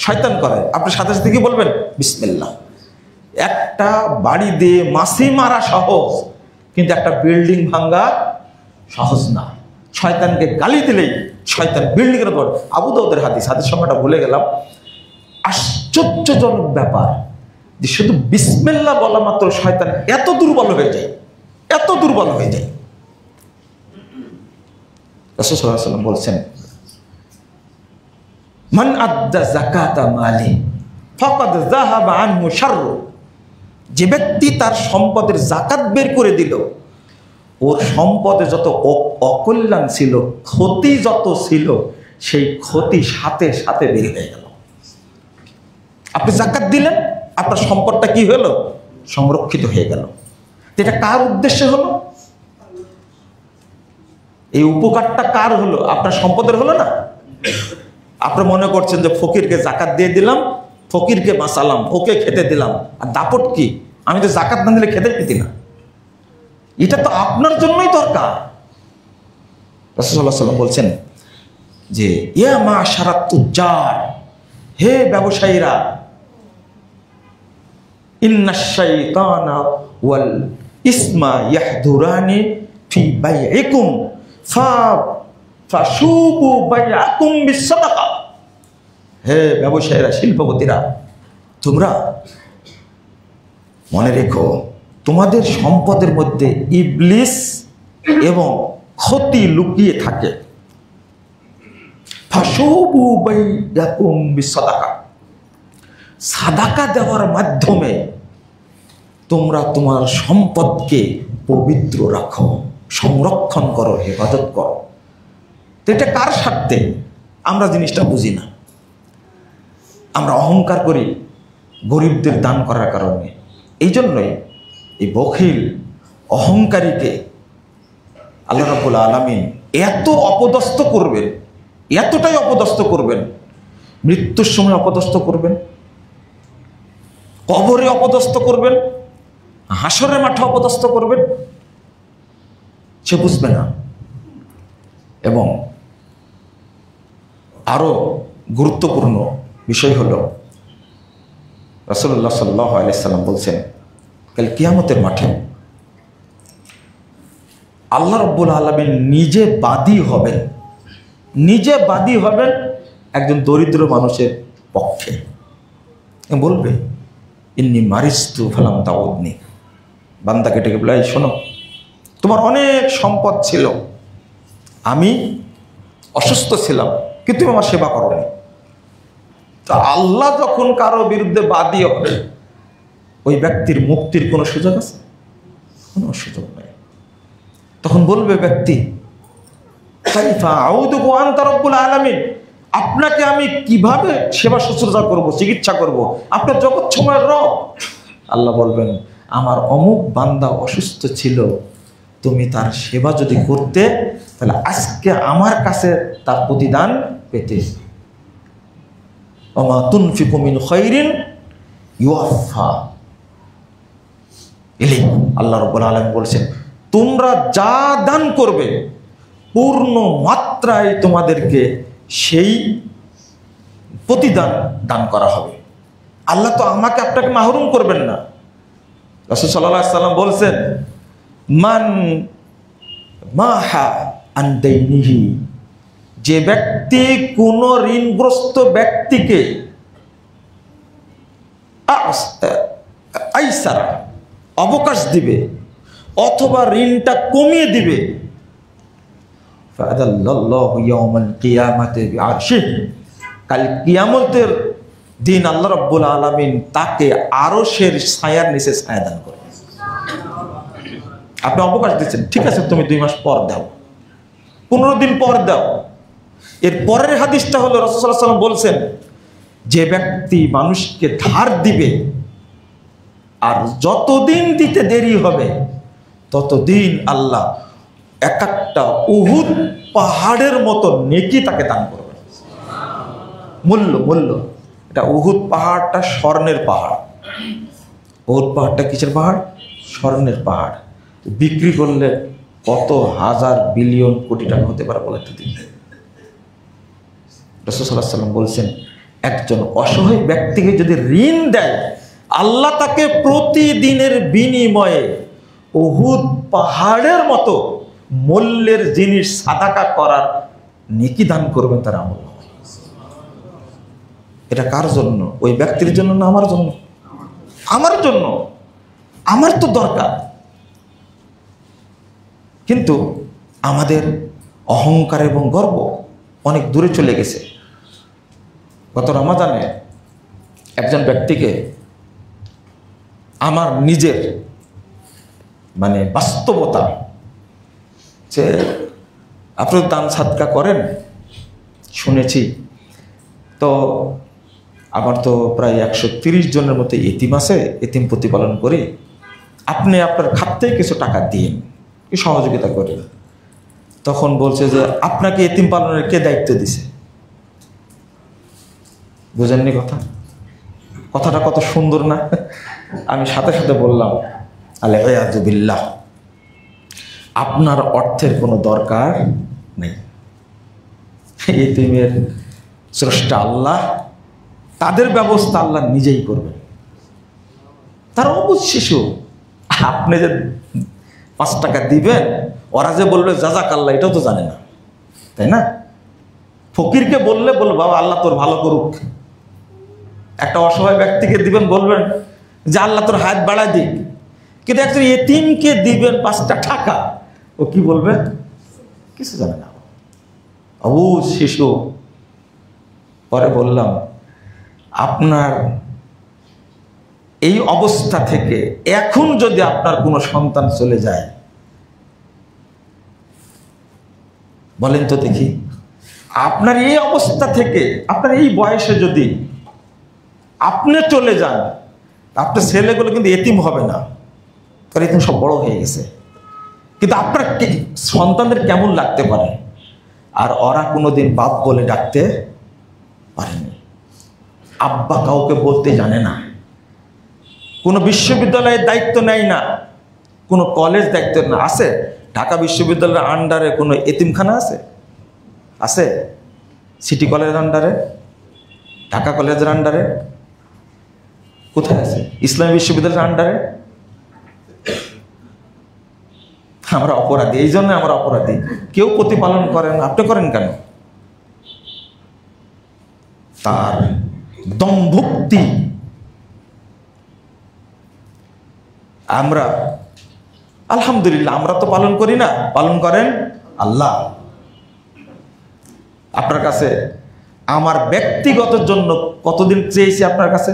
শয়তান করায়। আপনি সাথে সাথে কি বলবেন? বিসমিল্লাহ। একটা বাড়ি দিয়ে মাছি মারা সহজ, কিন্তু একটা বিল্ডিং ভাঙ্গা সহজ না। শয়তানকে গালি দিলেই শয়তান বিল্ডিং এর উপর। আবু দাউদের হাদিস সময়টা ভুলে গেলাম। আশ্চর্যজনক ব্যাপার যে শুধু বিসমিল্লাহ বলা মাত্র শয়তান এত দুর্বল হয়ে যায়, এত দুর্বল হয়ে যায়। রাসূল সাল্লাল্লাহু আলাইহি ওয়াসাল্লাম বলছেন, মান আদ্দা যাকাতা মালি ফাকাদ যাহাবা আনহু শাররু, যে ব্যক্তি তার সম্পদের যাকাত বের করে দিল, ওর সম্পদে যত অকল্যাণ ছিল, ক্ষতি যত ছিল, সেই ক্ষতি সাথে সাথে বের হয়ে গেল। আপনি যাকাত দিলেন, আপনার সম্পদটা কি হলো? সংরক্ষিত হয়ে গেল। এটা কার উদ্দেশ্যে হলো? এই উপকারটা কার হলো? আপনার সম্পদের হলো না? আপনি মনে করছেন যে ফকিরকে যাকাত দিয়ে দিলাম, ফকিরকে বাঁচালাম, ওকে খেতে দিলাম, আর দাপট কি? আমি তো যাকাত না দিলে খেতে পেতি না। এটা তো আপনার জন্যই দরকার। রাসূলুল্লাহ সাল্লাল্লাহু আলাইহি ওয়াসাল্লাম বলছেন যে ইয়া মাশারাত তুজ্জার, হে ব্যবসায়ীরা, ইন্নাশ শাইতানা ওয়াল ইসমা ইয়াহদুরানি ফি বাইইকুম ফাশুবু বাইআকুম বিসসাদাকা। হে ব্যবসায়ীরা, শিল্পপতিরা, তোমরা মনে রেখো, তোমাদের সম্পদের মধ্যে ইবলিস এবং ক্ষতি লুকিয়ে থাকে। ফাশুবু বাইআকুম বিসসাদাকা, সাদাকা দেওয়ার মাধ্যমে তোমরা তোমার সম্পদকে পবিত্র রাখো, সংরক্ষণ করো, হেফাজত করো। তো এটা কার স্বার্থে? আমরা জিনিসটা বুঝি না। আমরা অহংকার করি গরিবদের দান করার কারণে। এই জন্যই এই বখিল অহংকারীকে আল্লাহ রাব্বুল আলামিন এত অপদস্থ করবেন, এতটাই অপদস্থ করবেন, মৃত্যুর সময় অপদস্থ করবেন, কবরে অপদস্থ করবেন, হাসরের মাঠে অপদস্থ করবেন, সে বুঝবে না। এবং আরো গুরুত্বপূর্ণ বিষয় হলো, রাসূলুল্লাহ সাল্লাল্লাহু আলাইহি সাল্লাম বলছেন, কাল কিয়ামতের মাঠে আল্লাহ রাব্বুল আলামিন নিজে বাদী হবেন, নিজে বাদী হবেন একজন দরিদ্র মানুষের পক্ষে। বলবে, ইন্নী মারিস্তু ফালাম তাউদনি, বান্দাকে ডেকে বলে, এই শোনো, তোমার অনেক সম্পদ ছিল, আমি অসুস্থ ছিলাম, কিন্তু তুমি আমার সেবা করোনি। তো আল্লাহ যখন কারো বিরুদ্ধে বাদী হবে, ওই ব্যক্তির মুক্তির কোনো সুযোগ আছে? কোনো সুযোগ নেই। তখন বলবে ব্যক্তি, কাইফা আউযু আনতা রাব্বুল আলামিন, আপনাকে আমি কিভাবে সেবা শুশ্রূষা করব, চিকিৎসা করব? আপনার জগৎ সময়ের রব। আল্লাহ বলবেন, আমার অমুক বান্দা অসুস্থ ছিল, তুমি তার সেবা যদি করতে, তাহলে আজকে আমার কাছে তার প্রতিদান পেতে। ওমা তুনফিকু মিন খায়রিন ইউআফা ইলাইকুম। আল্লাহ রাব্বুল আলামিন বলছেন, তোমরা যা দান করবে পূর্ণ মাত্রায় তোমাদেরকে সেই প্রতিদান দান করা হবে। আল্লাহ তো আমাকে আপনাকে মাহরুম করবেন না। রাসূল সাল্লাল্লাহু আলাইহি সাল্লাম বলছেন, মান মাহা আন দাইনিহি, যে ব্যক্তি কোন ঋণগ্রস্ত ব্যক্তিকে আইসারা অবকাশ দিবে অথবা ঋণটা কমিয়ে দিবে, ফাআদাল্লাহু ইয়াওমাল কিয়ামাতি বিআরশিহি, কাল কিয়ামতের দিন আল্লাহ রাব্বুল আলামিন তাকে আরশের ছায়ার নিচে ছায়া দান করবে। আপনি অবকাশ দিচ্ছেন, ঠিক আছে, তুমি 2 মাস পর দাও, 15 দিন পর দাও। এর পরের হাদিসটা হলো, রাসূল সাল্লাল্লাহু আলাইহি ওয়াসাল্লাম বলছেন, যে ব্যক্তি মানুষকে ধার দিবে আর যতদিন দিতে দেরি হবে ততদিন আল্লাহ এক একটা উহুদ পাহাড়ের মতো নেকি তাকে দান করবে। মূল্য এটা উহুদ পাহাড়টা স্বর্ণের পাহাড়। উহুদ পাহাড়টা কিসের পাহাড়? স্বর্ণের পাহাড়। বিক্রি করলে কত হাজার বিলিয়ন কোটি টাকা হতে পারে বলে তো দিন। রাসূল সাল্লাল্লাহু আলাইহি ওয়াসাল্লাম বলছেন, একজন অসহায় ব্যক্তিকে যদি ঋণ দেয়, আল্লাহ তাকে প্রতিদিনের বিনিময়ে উহুদ পাহাড়ের মতো মূল্যের জিনিস সাদাকা করার নেকি দান করবেন তার আমল। এটা কার জন্য? ওই ব্যক্তির জন্য না আমার জন্য? আমার জন্য। আমার তো দরকার। কিন্তু আমাদের অহংকার এবং গর্ব অনেক দূরে চলে গেছে। গত রমাদানে একজন ব্যক্তিকে আমার নিজের বাস্তবতা, যে আপনি দান সাদকা করেন শুনেছি, তো আমার তো প্রায় 130 জনের মতো এতিম আছে, এতিম প্রতিপালন করি, আপনি আপনার খাতে কিছু টাকা দিন, কি সহযোগিতা করেন। তখন বলছে যে, আপনাকে এতিম পালনের কে দায়িত্ব দিছে? বুঝেননি কথাটা কত সুন্দর না? আমি সাথে সাথে বললাম, আলিয়াযু বিল্লাহ, আপনার অর্থের কোনো দরকার নেই। এতিমের স্রষ্টা আল্লাহ, তাদের ব্যবস্থা আল্লাহ নিজেই করবেন। তার অবুঝ শিশু, আপনি যে 5 টাকা দিবেন, ওরা যে বলবে জাযাকাল্লাহ, এটাও তো জানে না, তাই না? ফকিরকে বললে বাবা আল্লাহ তোর ভালো করুক। একটা অসহায় ব্যক্তিকে দিবেন, বলবেন যে আল্লাহ তোর হাত বাড়ায় দিক। কিন্তু একজন এতিমকে দিবেন 5টা টাকা, ও কি বলবে? কিছু জানে না, অবুঝ শিশু। পরে বললাম, আপনার এই অবস্থা থেকে এখন যদি আপনার কোনো সন্তান চলে যায়, বলেন তো দেখি, আপনার এই অবস্থা থেকে, আপনার এই বয়সে যদি আপনি চলে যান, আপনার ছেলেগুলো কিন্তু এতিম হবে না, কারণ এতিম সব বড় হয়ে গেছে। কিন্তু আপনার সন্তানদের কেমন লাগতে পারে? আর ওরা কোনোদিন বাপ বলে ডাকতে পারেনি, আব্বা কাউকে বলতে জানে না, কোনো বিশ্ববিদ্যালয়ের দায়িত্ব নেয় না, কোনো কলেজ দায়িত্ব না। আছে ঢাকা বিশ্ববিদ্যালয়ের আন্ডারে কোনো এতিমখানা আছে? আছে? সিটি কলেজের আন্ডারে, ঢাকা কলেজের আন্ডারে কোথায় আছে? ইসলামী বিশ্ববিদ্যালয়ের আন্ডারে? আমরা অপরাধী, এই জন্য আমরা অপরাধী। কেউ প্রতিপালন করেন, আপনি করেন কেন? তার দম্ভক্তি। আমরা আলহামদুলিল্লাহ, আমরা তো পালন করি না, পালন করেন আল্লাহ। আপনার কাছে আমার ব্যক্তিগত জন্য কতদিন চেয়েছি আপনার কাছে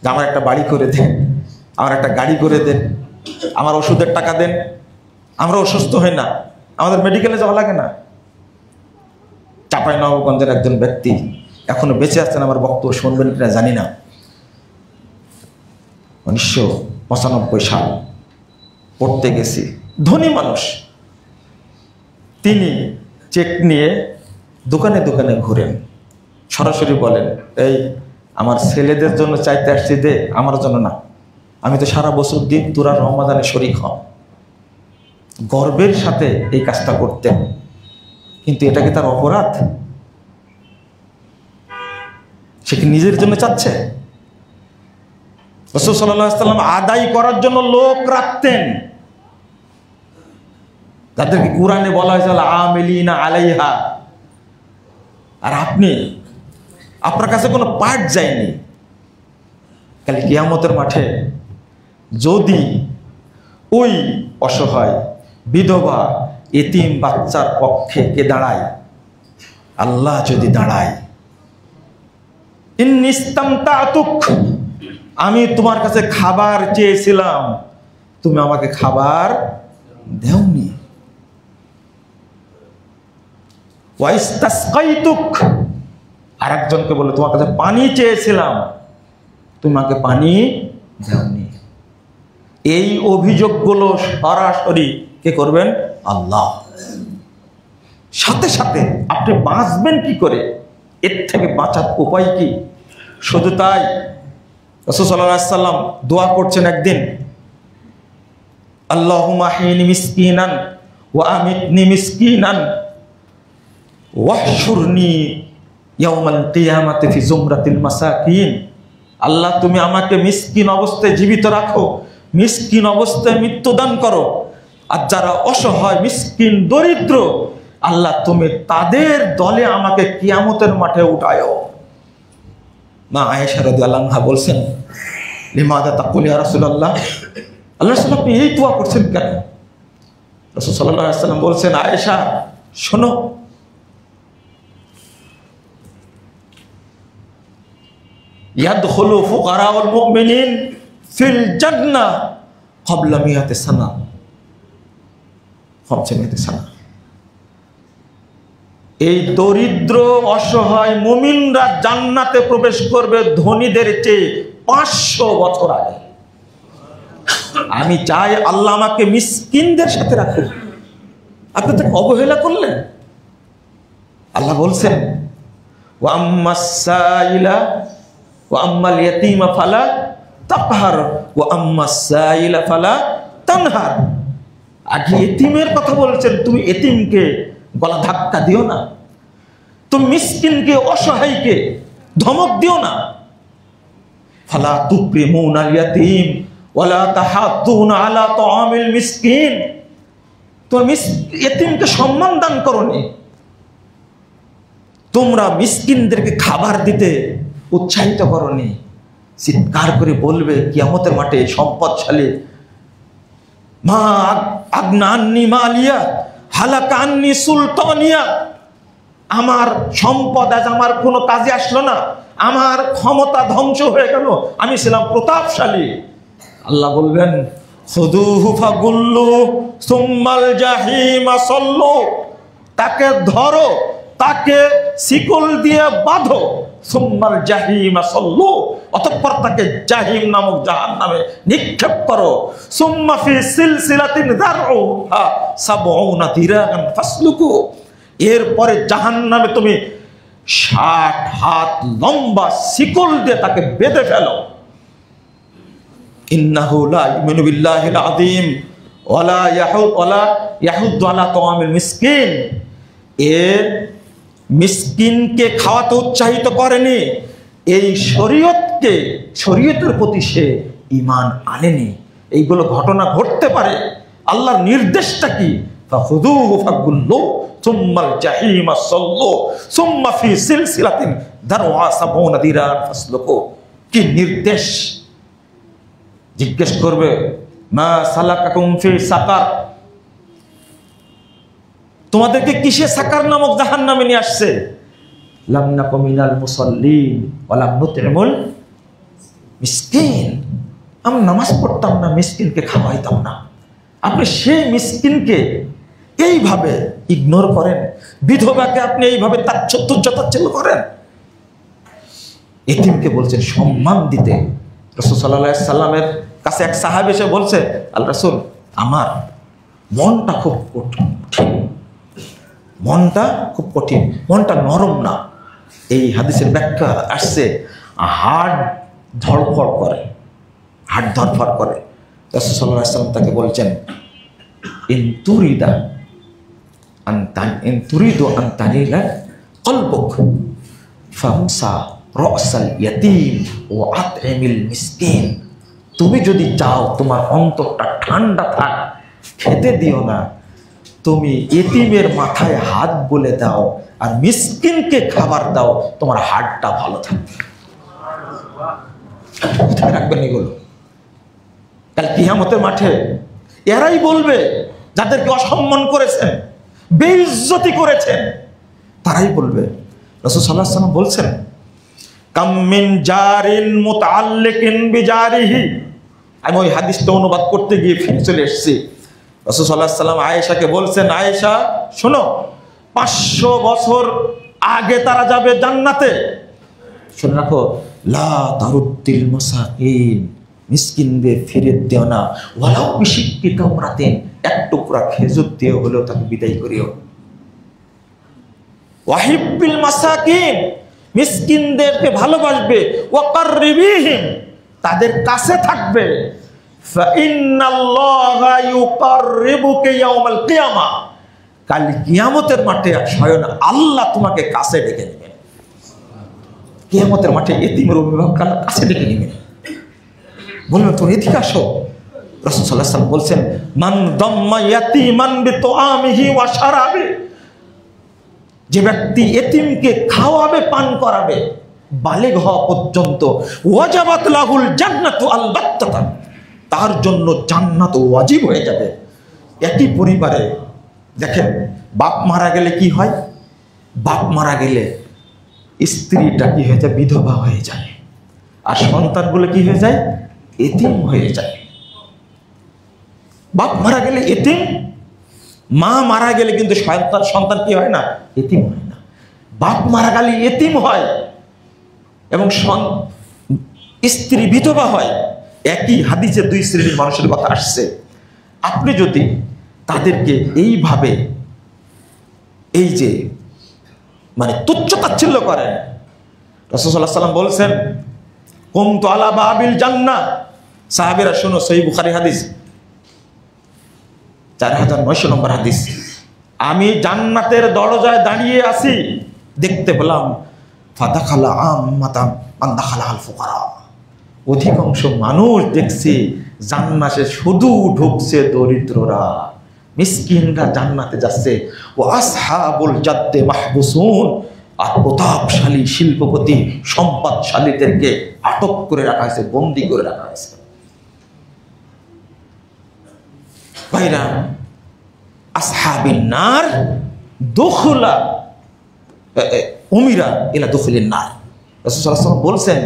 যে আমার একটা বাড়ি করে দেন, আমার একটা গাড়ি করে দেন, আমার ওষুধের টাকা দেন। আমরা অসুস্থ হই না, আমাদের মেডিকেলে যাওয়া লাগে না। চাঁপাইনবাবগঞ্জের একজন ব্যক্তি এখনো বেঁচে আছেন, আমার বক্তব্য শুনবেন কিনা জানি না। 1995 সাল পড়তে গেছি, ধনী মানুষ। তিনি চেক নিয়ে দোকানে দোকানে ঘুরেন, সরাসরি বলেন, এই আমার ছেলেদের জন্য চাইতে আসছি দে, আমার জন্য না, আমি তো সারা বছর দিন তোরা রমাদানে শরীক হন। গর্বের সাথে এই কাজটা করতেন, কিন্তু এটা কি তার অপরাধ? সে কি নিজের জন্য চাচ্ছে? রাসূল সাল্লাল্লাহু আলাইহি ওয়াসাল্লাম আদায় করার জন্য লোক রাখতেন, তাদেরকে কুরআনে বলা হয়েছে আমিলিনা আলাইহা। আর আপনার কাছে কোনো পাঠ যায়নি। কাল কিয়ামতের মাঠে যদি ওই অসহায় বিধবা এতিম বাচ্চার পক্ষে কে দাঁড়ায়? আল্লাহ যদি দাঁড়ায়, ইন্নিস্তামতাতুক, আমি তোমার কাছে খাবার চেয়েছিলাম, তুমি আমাকে খাবার দেওনি। ওয়াইস্তাসকাইতুক, আরেকজনকে বলে তোমার কাছে পানি চেয়েছিলাম, তুমি আমাকে পানি দেওনি। এই অভিযোগগুলো সরাসরি কে করবেন? আল্লাহ। সাথে সাথে আপনি বাঁচবেন কি করে? এর থেকে বাঁচার উপায় কি? শুধু তাই, রাসূল সাল্লাল্লাহু আলাইহি ওয়াসাল্লাম দোয়া করছেন একদিন, আল্লাহুম্মা আহইনি মিসকিনান ওয়া আমিতনি মিসকিনান ওয়াহশুরনি ইয়াউমাল কিয়ামাতি ফি জুমরাতিল মাসাকিন। আল্লাহ, তুমি আমাকে মিসকিন অবস্থায় জীবিত রাখো, মিসকিন অবস্থায় মৃত্যুদান করো। আর যারা অসহায়, মিসকিন, দরিদ্র, আল্লাহ তুমি তাদের দলে আমাকে কিয়ামতের মাঠে উঠায়ো। মা আয়েশা রাদিয়াল্লাহু আনহা বলছেন, লিমাযা তাকুল ইয়া রাসূলুল্লাহ, আল্লাহ রাসূল আপনি এই দোয়া করছেন কেন? রাসূল সাল্লাল্লাহু আলাইহি ওয়াসাল্লাম বলছেন, আয়েশা শোনো, ইয়াদখুলু ফুকারাউল মুমিনিন ফিল জান্নাহ ক্বাবলা মিয়াতি সানা, 500 সানা। এই দরিদ্র অসহায় মুমিনরা জান্নাতে প্রবেশ করবে ধনীদের চেয়ে 500 বছর আগে। আমি চাই আল্লাহ আমাকে মিসকিনদের সাথে রাখুন। আপনি তো অবহেলা করলেন। আল্লাহ বলছেন, ওয়া আম্মাস সাইলা ওয়া আম্মাল ইয়াতীমা ফালা তাকহার ওয়া আম্মাস সাইলা ফালা তানহার। আগে এতিমের কথা বলছেন, তুমি এতিমকে গলা ধাক্কা দিও না, তুমি মিসকিনকে, অসহায়কে ধমক দিও না। ফালা তুকরিমুনাল ইয়াতীম ওয়ালা তাহাদ্দুনা আলা তাআমিল মিসকিন, তুমি এতিমকে সম্মান দান করনি, তোমরা মিসকিনদেরকে খাবার দিতে উৎসাহিত করনি। চিৎকার করে বলবে কিয়ামতের মাঠে সম্পদশালী, মা আগনা আন্নি মালিয়া হালাকা আন্নি সুলতানিয়া, আমার সম্পদ আজ আমার কোনো কাজে আসলো না, আমার ক্ষমতা ধ্বংস হয়ে গেল, আমি ছিলাম প্রতাপশালী। আল্লাহ বলবেন, খুদুহু ফাগুল্লু সুম্মাল জাহিমা সাল্লু, তাকে ধরো, তাকে শিকল দিয়ে বাঁধো, সুম্মাল জাহিমা সাল্লু, অতঃপর তাকে জাহিম নামক জাহান্নামে নিক্ষেপ করো। সুম্মা ফি সিলসিলাতিন যারউহা সাবউনা দিরাগান ফাসলুকু, এরপরে জাহান্নামে তুমি 60 হাত লম্বা শিকল দিয়ে তাকে বেঁধে ফেলো। ইন্নাহু লা ইউমিনু বিল্লাহিল আযীম ওয়ালা ইয়াহুদ্দু আলা তাআমিল মিসকিন, এর মিসকিনকে খাওয়াতে উৎসাহিত করেনি, এই শরীয়তের প্রতি সে ঈমান আনেনি। এইগুলো ঘটনা ঘটতে পারে। আল্লাহর নির্দেশটা কি? ফাখুযুহু ফাগুল্লু সুম্মাল জাহিমা সাল্লু সুম্মা ফি সিলসিলাতিন দারউহা সাবউনা দিরান ফাসলুকু। কি নির্দেশ! জিজ্ঞেস করবে, মা সালাকাকুম ফি সাকার, তোমাদেরকে কিসে সাকার নামক জাহান্নামে নিয়ে আসছে? লাম নাকু মিনাল মুসাল্লিন ওয়া লাম নুতইমুল মিসকিন। আমরা নামাজ পড়তাম না, মিসকিনকে খাওয়াইতাম না। আপনি সেই মিসকিনকে এইভাবে ইগনোর করেন, বিধবাকে আপনি এইভাবে তাচ্ছিল্য করেন। এতিমকে বলছেন সম্মান দিতে। রাসূল সাল্লাল্লাহু আলাইহি সাল্লামের কাছে এক সাহাবী এসে বলছে, আল রাসূল, আমার মনটা খুব কঠিন, মনটা খুব কঠিন, মনটা নরম না। এই হাদিসের ব্যাখ্যা আসছে, হাড় ধড়ফড় করে, হাড় ধড়ফড় করে। রাসূল সাল্লাল্লাহু আলাইহি সাল্লাম তাকে বলছেন, ইন তুরিদু আন তানিলা কলবুক ফামসা রাসাল ইয়াতীম ওয়া আতইমিল মিসকিন। তুমি যদি চাও তোমার অন্তরটা ঠান্ডা থাক, খেতে দিও না, তুমি এতিমের মাথায় হাত বলে দাও আর মিসকিনকে খাবার দাও, তোমার হাড়টা ভালো থাকবে। কোথায় রাখবেন এগুলো? কাল কিয়ামতের মাঠে এরাই বলবে, যাদেরকে অসম্মান করেছেন, বেইজ্জতি করেছেন, তারাই বলবে। রাসূল সাল্লাল্লাহু আলাইহি ওয়াসাল্লাম বলছেন, কাম মিন জারিন মুতাআল্লিকিন বিজারিহি। আমি ওই হাদিসটা অনুবাদ করতে গিয়ে ফিরে চলে এসেছি। রাসূল সাল্লাল্লাহু আলাইহি ওয়াসাল্লাম আয়েশাকে বলছেন, আয়েশা শোনো, 500 বছর আগে তারা যাবে জান্নাতে। শুনে রাখো, লা তারুদ্দিল মাসাকিন, মিসকিনদের ফিরে দিও না, ওয়ালাউ বিশিক্কি তামরাতিন, এক টুকরা খেজুর দিয়ে হলেও তাকে বিদায় করিও। ওয়াহিব্বিল মাসাকিন, মিসকিনদেরকে ভালোবাসবে, ওয়াকাররিবিহিম, তাদের কাছে থাকবে। ফাইন্নাল্লাহা ইউকাররিবুকা ইয়াউমাল কিয়ামাহ, কাল কিয়ামতের মাঠে স্বয়ং আল্লাহ তোমাকে কাছে ডেকে নেবেন। কিয়ামতের মাঠে এতিমের অভিভাবক কাছে ডেকে নেবেন, বলবেন তুমি এদিকে আসো। রাসূল সাল্লাল্লাহু আলাইহি ওয়াসাল্লাম বলছেন, মান দাম্মা ইয়াতীমান বিতুআমিহি ওয়া শারাবি, যে ব্যক্তি এতিমকে খাওয়াবে, পান করাবে, বালেগ হওয়া পর্যন্ত, ওয়াজাবাত লাহুল জান্নাতু আলবাত্তাতান, তার জন্য জান্নাত ওয়াজিব হয়ে যাবে। একই পরিবারে দেখেন, বাপ মারা গেলে কি হয়? বাপ মারা গেলে স্ত্রীটা কি হয়ে যায়? বিধবা হয়ে যায়। আর সন্তানগুলো কি হয়ে যায়? এতিম হয়ে যায়। বাপ মারা গেলে এতিম, মা মারা গেলে কিন্তু সন্তান কি হয় না? এতিম হয় না। বাপ মারা গেলে এতিম হয় এবং স্ত্রী বিধবা হয়। একই হাদিসে দুই শ্রেণীর মানুষের কথা আসছে। আপনি যদি তাদেরকে এইভাবে এই যে মানে তুচ্ছ-তাচ্ছিল্য করেন, রাসূল সাল্লাল্লাহু আলাইহি ওয়াসাল্লাম বলছেন, কুমতু আলা বাবিল জান্নাহ, সাহাবীরা শুনো, সহিহ বুখারী হাদিস 4900 নম্বর হাদিস, আমি জান্নাতের দরজায় দাঁড়িয়ে আছি, দেখতে পেলাম ফাদাখালা আম্মাতাম মান দাখালাল ফুকারা, অধিকাংশ মানুষ দেখছি জান্নাতে শুধু ঢুকছে দরিদ্ররা, মিসকিনরা জান্নাতে যাচ্ছে। ও আসহাবুল জাদ্দে মাহবুসুন, আর প্রতাপশালী শিল্পপতি সম্পদশালীদেরকে আটক করে রাখা হয়েছে, বন্দী করে রাখা হয়েছে। ভাইরা, আসহাবিন নার দুখুলা উমিরা ইলা দুখুলিন নার, রাসূল সাল্লাল্লাহু আলাইহি ওয়াসাল্লাম বলছেন,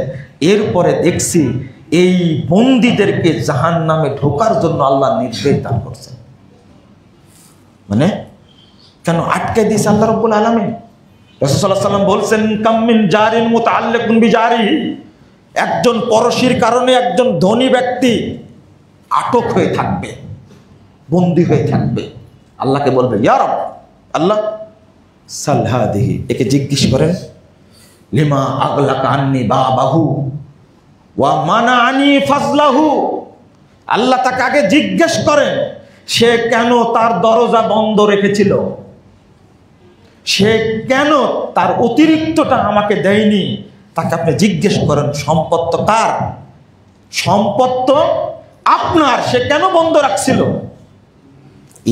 এরপরে দেখছি এই বন্দীদেরকে জাহান্নামে ঢোকার জন্য আল্লাহ নির্দেশ দান করছেন। মানে কেন আটকে দিয়েছে আল্লাহ রাব্বুল আলামিন? রাসূল সাল্লাল্লাহু আলাইহি ওয়াসাল্লাম বলছেন, কাম মিন জারিন মুতাআল্লিকুন বিজারিহি, একজন পরশীর কারণে একজন ধনী ব্যক্তি আটক হয়ে থাকবে, বন্দী হয়ে থাকবে। আল্লাহকে বলবে, ইয়া রাব, আল্লাহ সালহাদিহি, একে জিজ্ঞেস করেন, লিমা আগলাকা আন্নি বাবাহু ওয়া মানাআনি ফাজলাহু, আল্লাহ তাকে আগে জিজ্ঞেস করেন সে কেন তার দরজা বন্ধ রেখেছিল, সে কেন তার অতিরিক্তটা আমাকে দেয়নি, তাকে আপনি জিজ্ঞেস করেন। সম্পদ তো কার? সম্পদ তো আপনার, সে কেন বন্ধ রাখছিল?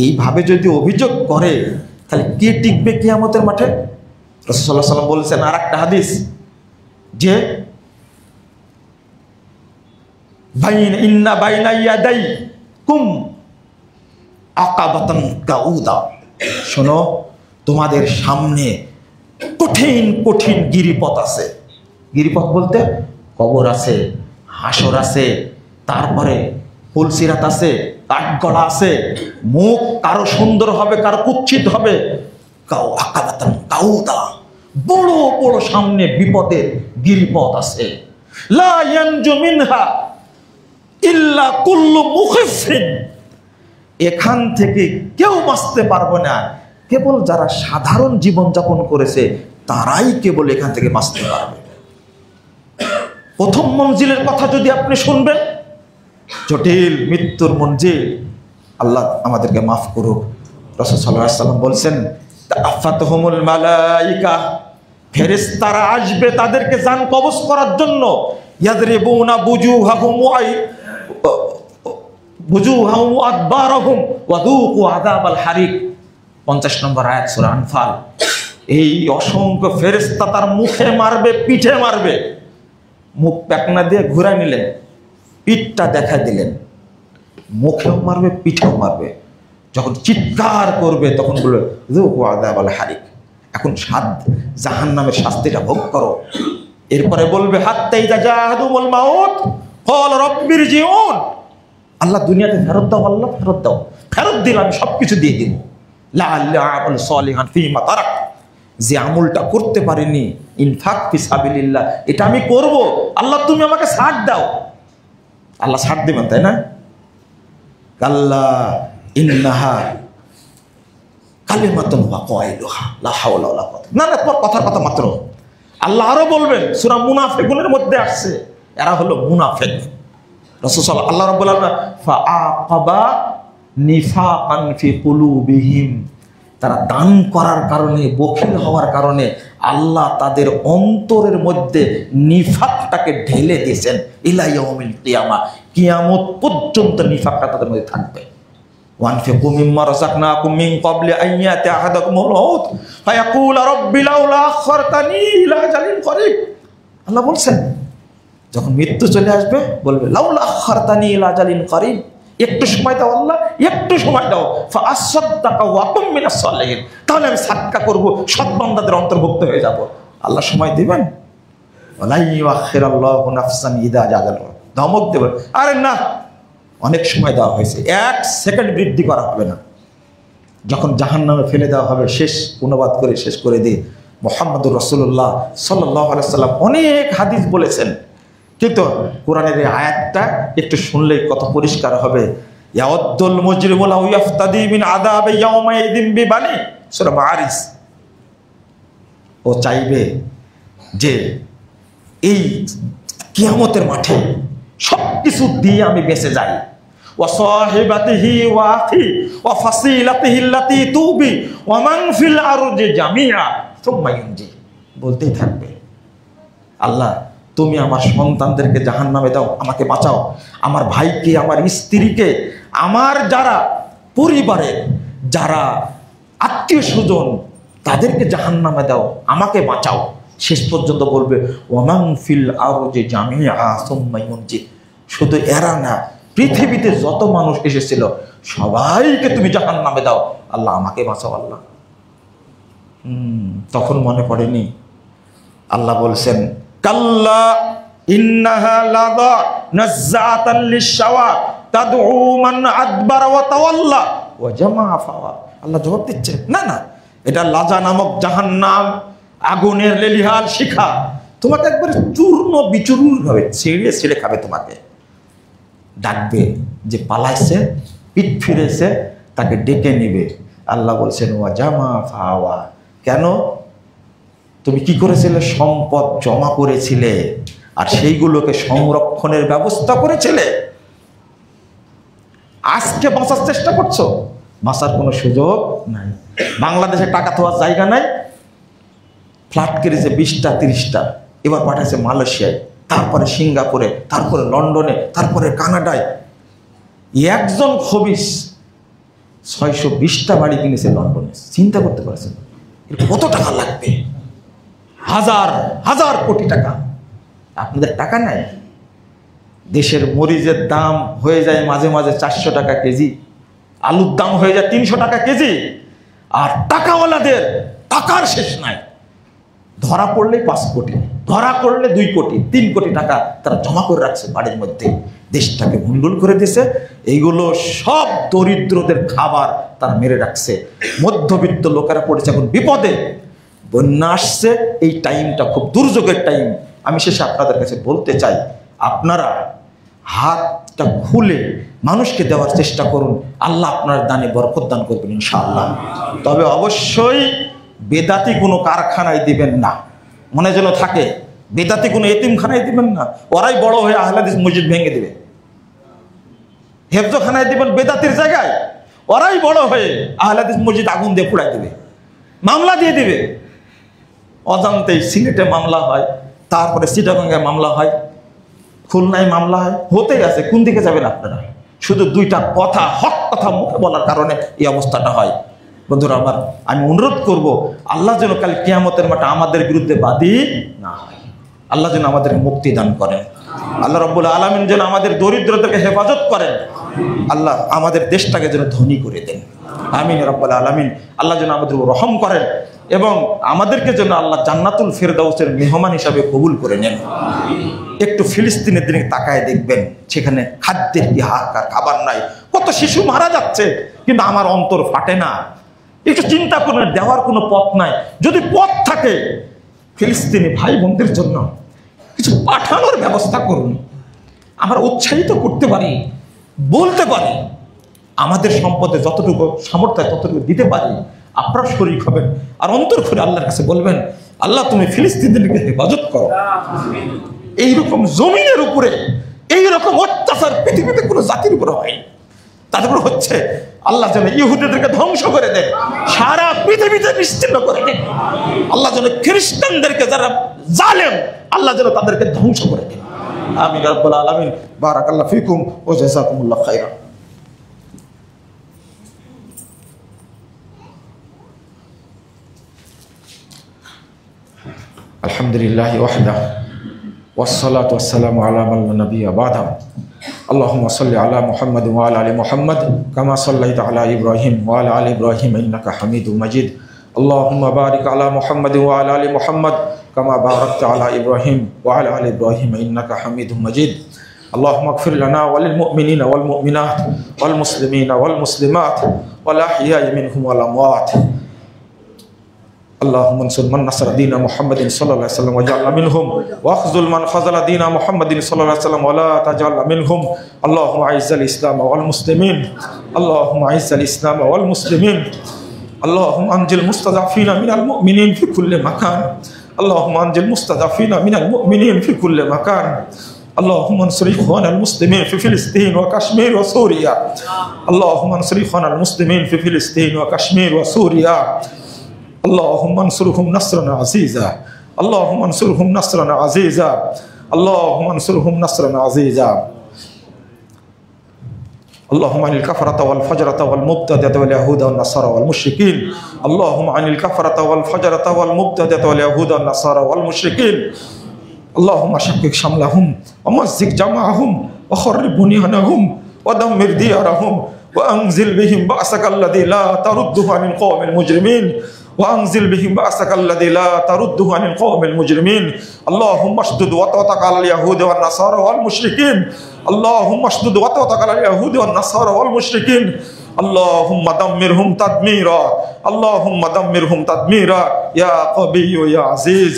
এইভাবে যদি অভিযোগ করে তাহলে কে টিকবে কিয়ামতের মাঠে? রাসূল সাল্লাল্লাহু আলাইহি ওয়াসাল্লাম বলেছেন আর একটা হাদিস, যে ইন্না বাইনা ইয়াদাইকুম আকাবাতান কাউদা, শোনো, তোমাদের সামনে কঠিন কঠিন গিরিপথ আছে। গিরিপথ বলতে কবর আছে, হাসর আছে, তারপরে ফুলসিরাত আছে, কাঠগড়া আছে। মুখ কারো সুন্দর হবে, কারো কুৎসিত হবে। কাউ আকাবাতান কাউদা, বড় বড় সামনে বিপদের গিরিপথ আছে। লা ইয়ানজু মিনহা ইল্লা কুল্লু মুখিফিন, এখান থেকে কেউ বাঁচতে পারবে না, কেবল যারা সাধারণ জীবনযাপন করেছে তারাই কেবল এখান থেকে বাঁচতে পারবে। প্রথম মঞ্জিলের কথা যদি আপনি শুনবেন, জটিল মৃত্যুর মঞ্জিল। আল্লাহ আমাদেরকে মাফ করুক। রাসূল সাল্লাল্লাহু আলাইহি ওয়াসাল্লাম বলছেন, তাআফাতুহুমুল মালায়েকা, ফেরেশতারা আসবে তাদেরকে জান কবজ করার জন্য। ইয়াদরিবুনা বুজুহাহুম ওয়া আদবারহুম ওয়া যুকু আযাবাল হারিক। 50 নম্বর আয়াত সূরা আনফাল। এই অসংখ্য ফেরেশতা তার মুখে মারবে, পিঠে মারবে। মুখ প্যাকনা দিয়ে ঘুরায় নিলেন, পিঠটা দেখা দিলেন, মুখেও মারবে, পিঠেও মারবে। যখন চিৎকার করবে তখন বলবে যুকু আযাবাল হারিক, এখন জাহান্নামের শাস্তিটা ভোগ করো। এরপরে বলবে হাত্তা ইযা জাহাদুমুল মাউত ক্বালা রাব্বিরজিউন, আল্লাহ দুনিয়াতে ফেরত দাও, আল্লাহ ফেরত দাও। ফেরত দিলে আমি সবকিছু দিয়ে দিব। লাআল্লি আ'মালু সালিহান ফীমা তারাক, যে আমলটা করতে পারিনি, ইনফাক ফি সাবিলিল্লাহ, এটা আমি করব, আল্লাহ তুমি আমাকে ছাড় দাও। আল্লাহ ছাড় দেবেন, তাই না? কাল্লা ইন্নাহা কালিমাতুন ওয়া কায়লুহা লা হাওলা ওয়ালা কুওয়াতা, না না, তোমার কথার কথা মাত্র। আল্লাহ আরো বলবেন, সূরা মুনাফিকুনের মধ্যে আসছে, এরা হলো মুনাফিক। রাসূল সাল্লাল্লাহু আল্লাহ রাব্বুল আলামিন ফাআকাবা নিফাকান ফি কুলুবিহিম, তারা দান করার কারণে, বখিল হওয়ার কারণে আল্লাহ তাদের অন্তরের মধ্যে নিফাকটাকে ঢেলে দিয়েছেন। ইলা ইয়াউমিল কিয়ামা, কিয়ামত পর্যন্ত নিফাকটা তাদের মধ্যে থাকবে। ওয়ানফিকু মিম্মা রাযাকনাকুম মিন ক্বাবলি আন ইয়াতি আহাদাকুমুল মাউত ফায়াকুলু রাব্বি লাউলা আখখারতানি ইলা আজালিন করিব। আল্লাহ বলছেন, যখন মৃত্যু চলে আসবে বলবে লাউলা আখখারতানি ইলা আজালিন করিব, একটু সময় দাও আল্লাহ, একটু সময় দাও, ফাআসাদদাকা ওয়া আকুম মিনাস সালিহিন, তাহলে আমি সাদকা করব, সৎ বান্দাদের অন্তর্ভুক্ত হয়ে যাব। আল্লাহ সময় দিবেন, ওয়ালা ইউআখিরাল্লাহু নাফসান ইযা জাআলা, ধমক দেবেন, আরে না, অনেক সময় দেওয়া হয়েছে, 1 সেকেন্ড বৃদ্ধি করা হবে না। যখন জাহান্নামে ফেলে দেওয়া হবে, শেষ অনুবাদ করে শেষ করে দিই, মুহাম্মদুর রাসূলুল্লাহ সাল্লাল্লাহু আলাইহি ওয়াসাল্লাম অনেক হাদিস বলেছেন, কিন্তু কোরআনের এই আয়াতটা একটু শুনলেই কত পরিষ্কার হবে। ইয়াউদ্দুল মুজরিমু লাউ ইয়াফতাদি মিন আযাবি ইয়াউমাইযিন বিবানি, সূরা মাআরিজ। ও চাইবে যে এই কিয়ামতের মাঠে সবকিছু দিয়ে আমি বেঁচে যাই। ওয়া সাহিবাতিহি ওয়া আখি ওয়া ফাসিলাতিহি আল্লাতী তুবি ওয়া মান ফিল আরজি জামিআ সুম্মা ইনজি, বলতেই থাকবে, আল্লাহ তুমি আমার সন্তানদেরকে জাহান্নামে দাও, আমাকে বাঁচাও, আমার ভাইকে, আমার স্ত্রীকে, আমার যারা পরিবারের যারা আত্মীয় স্বজন তাদেরকে জাহান্নামে দাও, আমাকে বাঁচাও। শেষ পর্যন্ত বলবে ওয়ামান ফিল আরজি জামিআ সুম্মা ইনজি, শুধু এরা না, পৃথিবীতে যত মানুষ এসেছিল সবাইকে তুমি জাহান্নামে দাও, আল্লাহ আমাকে বাঁচাও আল্লাহ। তখন মনে পড়েনি? আল্লাহ বলছেন কাল্লা ইন্নাহা লাযা নাযাতান লিশ-শাওয়া তাদউ মান আদবারা ওয়া তাওয়াল্লা ওয়া জামাআ ফাওয়া। আল্লাহ জবাব দিচ্ছেন, না না, এটা লাজা নামক জাহান্নাম, আগুনের লেলিহান শিখা, তোমাকে একবারে চূর্ণ বিচূর্ণ ভাবে ছেড়ে ছেড়ে খাবে। তোমাকে ডাকবে, যে পালাইছে, পিঠ ফিরেছে, তাকে ডেকে নিবে। আল্লাহ বলছেন ওয়া জামাআ ফাওয়া, কেন? তুমি কি করেছিলে? সম্পদ জমা করেছিলে আর সেইগুলোকে সংরক্ষণের ব্যবস্থা করেছিলে। আজকে বাঁচার চেষ্টা করছো, বাঁচার কোনো সুযোগ নাই। বাংলাদেশে টাকা থাকার জায়গা নাই, ফ্ল্যাট কিনেছে 20টা 30টা, এবার পাঠাচ্ছে মালয়েশিয়ায়, তারপরে সিঙ্গাপুরে, তারপরে লন্ডনে, তারপরে কানাডায়। একজন খবিস 620টা বাড়ি কিনেছে লন্ডনে। চিন্তা করতে পারছেন এর কত টাকা লাগবে? হাজার হাজার কোটি টাকা। আপনাদের টাকা নাই? দেশের মরিচের দাম হয়ে যায় মাঝে মাঝে 400 টাকা কেজি, আলুর দাম হয়ে যায় 300 টাকা কেজি, আর টাকাওয়ালাদের টাকার শেষ নাই। ধরা পড়লে 5 কোটি, ধরা পড়লে 2 কোটি, 3 কোটি টাকা তারা জমা করে রাখছে বাড়ির মধ্যে। দেশটাকে ভুন্ডুল করে দিয়েছে। এইগুলো সব দরিদ্রদের খাবার তারা মেরে রাখছে। মধ্যবিত্ত লোকেরা পড়েছে এখন বিপদে। বন্যা আসছে, এই টাইমটা খুব দুর্যোগের টাইম। আমি শেষে আপনাদের কাছে বলতে চাই, আপনারা হাতটা খুলে মানুষকে দেওয়ার চেষ্টা করুন। আল্লাহ আপনার দানে বরকত দান করবেন ইনশাআল্লাহ। তবে অবশ্যই বেদাতি কোনো কারখানায় দিবেন না, মনে যেন থাকে। বেদাতি কোনো এতিমখানায় দিবেন না, ওরাই বড় হয়ে আহলে হাদিস মসজিদ ভেঙে দিবে। হেফজখানায় দিবেন বেদাতির জায়গায়, ওরাই বড় হয়ে আহলে হাদিস মসজিদ আগুন দিয়ে পুড়াই দিবে, মামলা দিয়ে দিবে। অজান্তেই সিলেটে মামলা হয়, তারপরে চিটাগাঙ্গে মামলা হয়, খুলনায় মামলা হয়, হতেই আছে। কোন দিকে যাবেন আপনারা? শুধু 2টা কথা, হক কথা মুখে বলার কারণে এই অবস্থাটা হয়। বন্ধুরা আমার, আমি অনুরোধ করব, আল্লাহ যেন কাল কিয়ামতের মাঠে আমাদের বিরুদ্ধে বাদী না হয়। আল্লাহ যেন আমাদের মুক্তি দান করেন। আল্লাহ রাব্বুল আলামিন যেন আমাদের দরিদ্রতাকে হেফাজত করেন। আল্লাহ আমাদের দেশটাকে যেন ধনী করে দেন। আমিন রাব্বুল আলামিন। আল্লাহ যেন আমাদের উপর রহম করেন এবং আমাদেরকে যেন আল্লাহ জান্নাতুল ফেরদাউসের মেহমান হিসাবে কবুল করে নেন। একটু ফিলিস্তিনের দিকে তাকায় দেখবেন, সেখানে খাদ্যের কি হাহাকার, খাবার নাই, কত শিশু মারা যাচ্ছে, কিন্তু আমার অন্তর ফাটে না। একটু চিন্তা করুন, দেওয়ার কোনো পথ নাই। যদি পথ থাকে, ফিলিস্তিনি ভাই বোনদের জন্য কিছু পাঠানোর ব্যবস্থা করুন। আমরা উৎসাহিত করতে পারি, বলতে পারি, আমাদের সম্পদে যতটুকু সামর্থ্য ততটুকু দিতে পারি। আপনারা শরীক হবেন আর অন্তর করে আল্লাহর কাছে বলবেন, আল্লাহ তুমি ফিলিস্তিনদেরকে হেফাজত করো। এইরকম জমিনের উপরে এইরকম অত্যাচার পৃথিবীতে কোনো জাতির উপরে হয়। তারপর হচ্ছে আল্লাহ যেন ইহুদিদেরকে ধ্বংস করে দেন, সারা পৃথিবীতে নিশ্চিন্ন করে দেন। আল্লাহ যেন খ্রিস্টানদেরকে যারা জালেম, আল্লাহ যেন তাদেরকে ধ্বংস করে দেন। আমিন রাব্বুল আলামিন। বারাকাল্লাহু ফিকুম ওয়া জাযাকুমুল্লাহু খাইরান। আলহামদুলিল্লাহি ওয়াহদাহু ওয়াসসালাতু ওয়াসসালামু আলা মান লা নাবিয়্যা বা'দাহু। আল্লাহুম্মা সাল্লি আলা মুহাম্মাদ ওয়া আলা আলি মুহাম্মাদ কামা সাল্লাইতা আলা ইব্রাহিম ওয়া আলা আলি ইব্রাহিম ইন্নাকা হামিদুম মাজিদ। আল্লাহুম্মা বারিক আলা মুহাম্মাদ ওয়া আলা আলি মুহাম্মাদ কামা বারাকতা আলা ইব্রাহিম ওয়া আলা আলি ইব্রাহিম ইন্নাকা হামিদুম মাজিদ। اللهم اغفر لنا وللمؤمنين والمؤمنات والمسلمين والمسلمات والأحياء منهم والأموات. اللهم انصر من نصر دين محمد صلى الله عليه وسلم واجعلنا منهم، واخذل من خذل دين محمد صلى الله عليه وسلم ولا تجعلنا منهم. اللهم اعز الاسلام والمسلمين، اللهم اعز الاسلام والمسلمين. اللهم انجل المستضعفين من المؤمنين في كل مكان، اللهم انجل المستضعفين من المؤمنين في كل مكان. اللهم انصر اخوان المسلمين في فلسطين وكشمير وسوريا، اللهم انصر اخوان المسلمين في فلسطين وكشمير وسوريا. اللهم انصرهم نصرا عزيزا، اللهم انصرهم نصرا عزيزا، اللهم انصرهم نصرا عزيزا. اللهم عن الكفرة والفجرة والمبتدعة واليهود والنصارى والمشركين، اللهم عن الكفرة والفجرة والمبتدعة واليهود والنصارى والمشركين. اللهم شقق شملهم ومزق جمعهم وخرب بنيانهم ودمر ديارهم وأنزل بهم بأسك الذي لا ترده عن القوم المجرمين، وأنزل بهم بأسك الذي لا ترده عن القوم المجرمين. اللهم اشدد وطأتك على اليهود والنصارى والمشركين، اللهم اشدد وطأتك على اليهود والنصارى والمشركين. اللهم دمرهم تدميرا، اللهم دمرهم تدميرا يا قوي يا عزيز.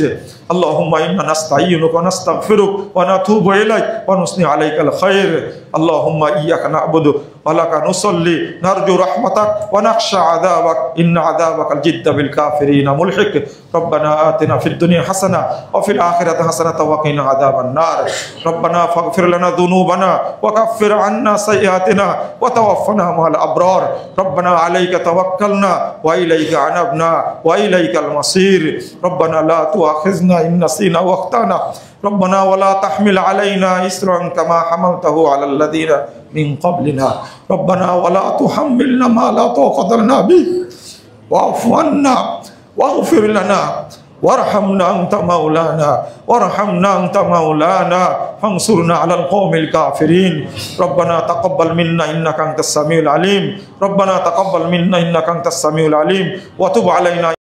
اللهم إنا نستعينك ونستغفرك ونتوب إليك ونثني عليك الخير. اللهم إياك نعبد ولك نصلي، نرجو رحمتك ونخشى عذابك، إن عذابك الجد بالكافرين ملحق. ربنا آتنا في الدنيا حسنة وفي الآخرة حسنة وقنا عذاب النار. ربنا فاغفر لنا ذنوبنا وكفر عنا سيئاتنا وتوفنا مع الأبرار. ربنا عليك توكلنا وإليك عنبنا وإليك المصير. ربنا لا تؤاخذنا إن نسينا واخطأنا، ربنا ولا تحمل علينا إصرا كما حملته على الذين من قبلنا، ربنا ولا تحملنا ما لا طاقة لنا به، واعف عنا واغفر لنا وارحمنا أنت مولانا وارحمنا أنت مولانا فانصرنا على القوم الكافرين ربنا تقبل منا إنك أنت السميع العليم ربنا تقبل منا إنك أنت السميع العليم وتب علينا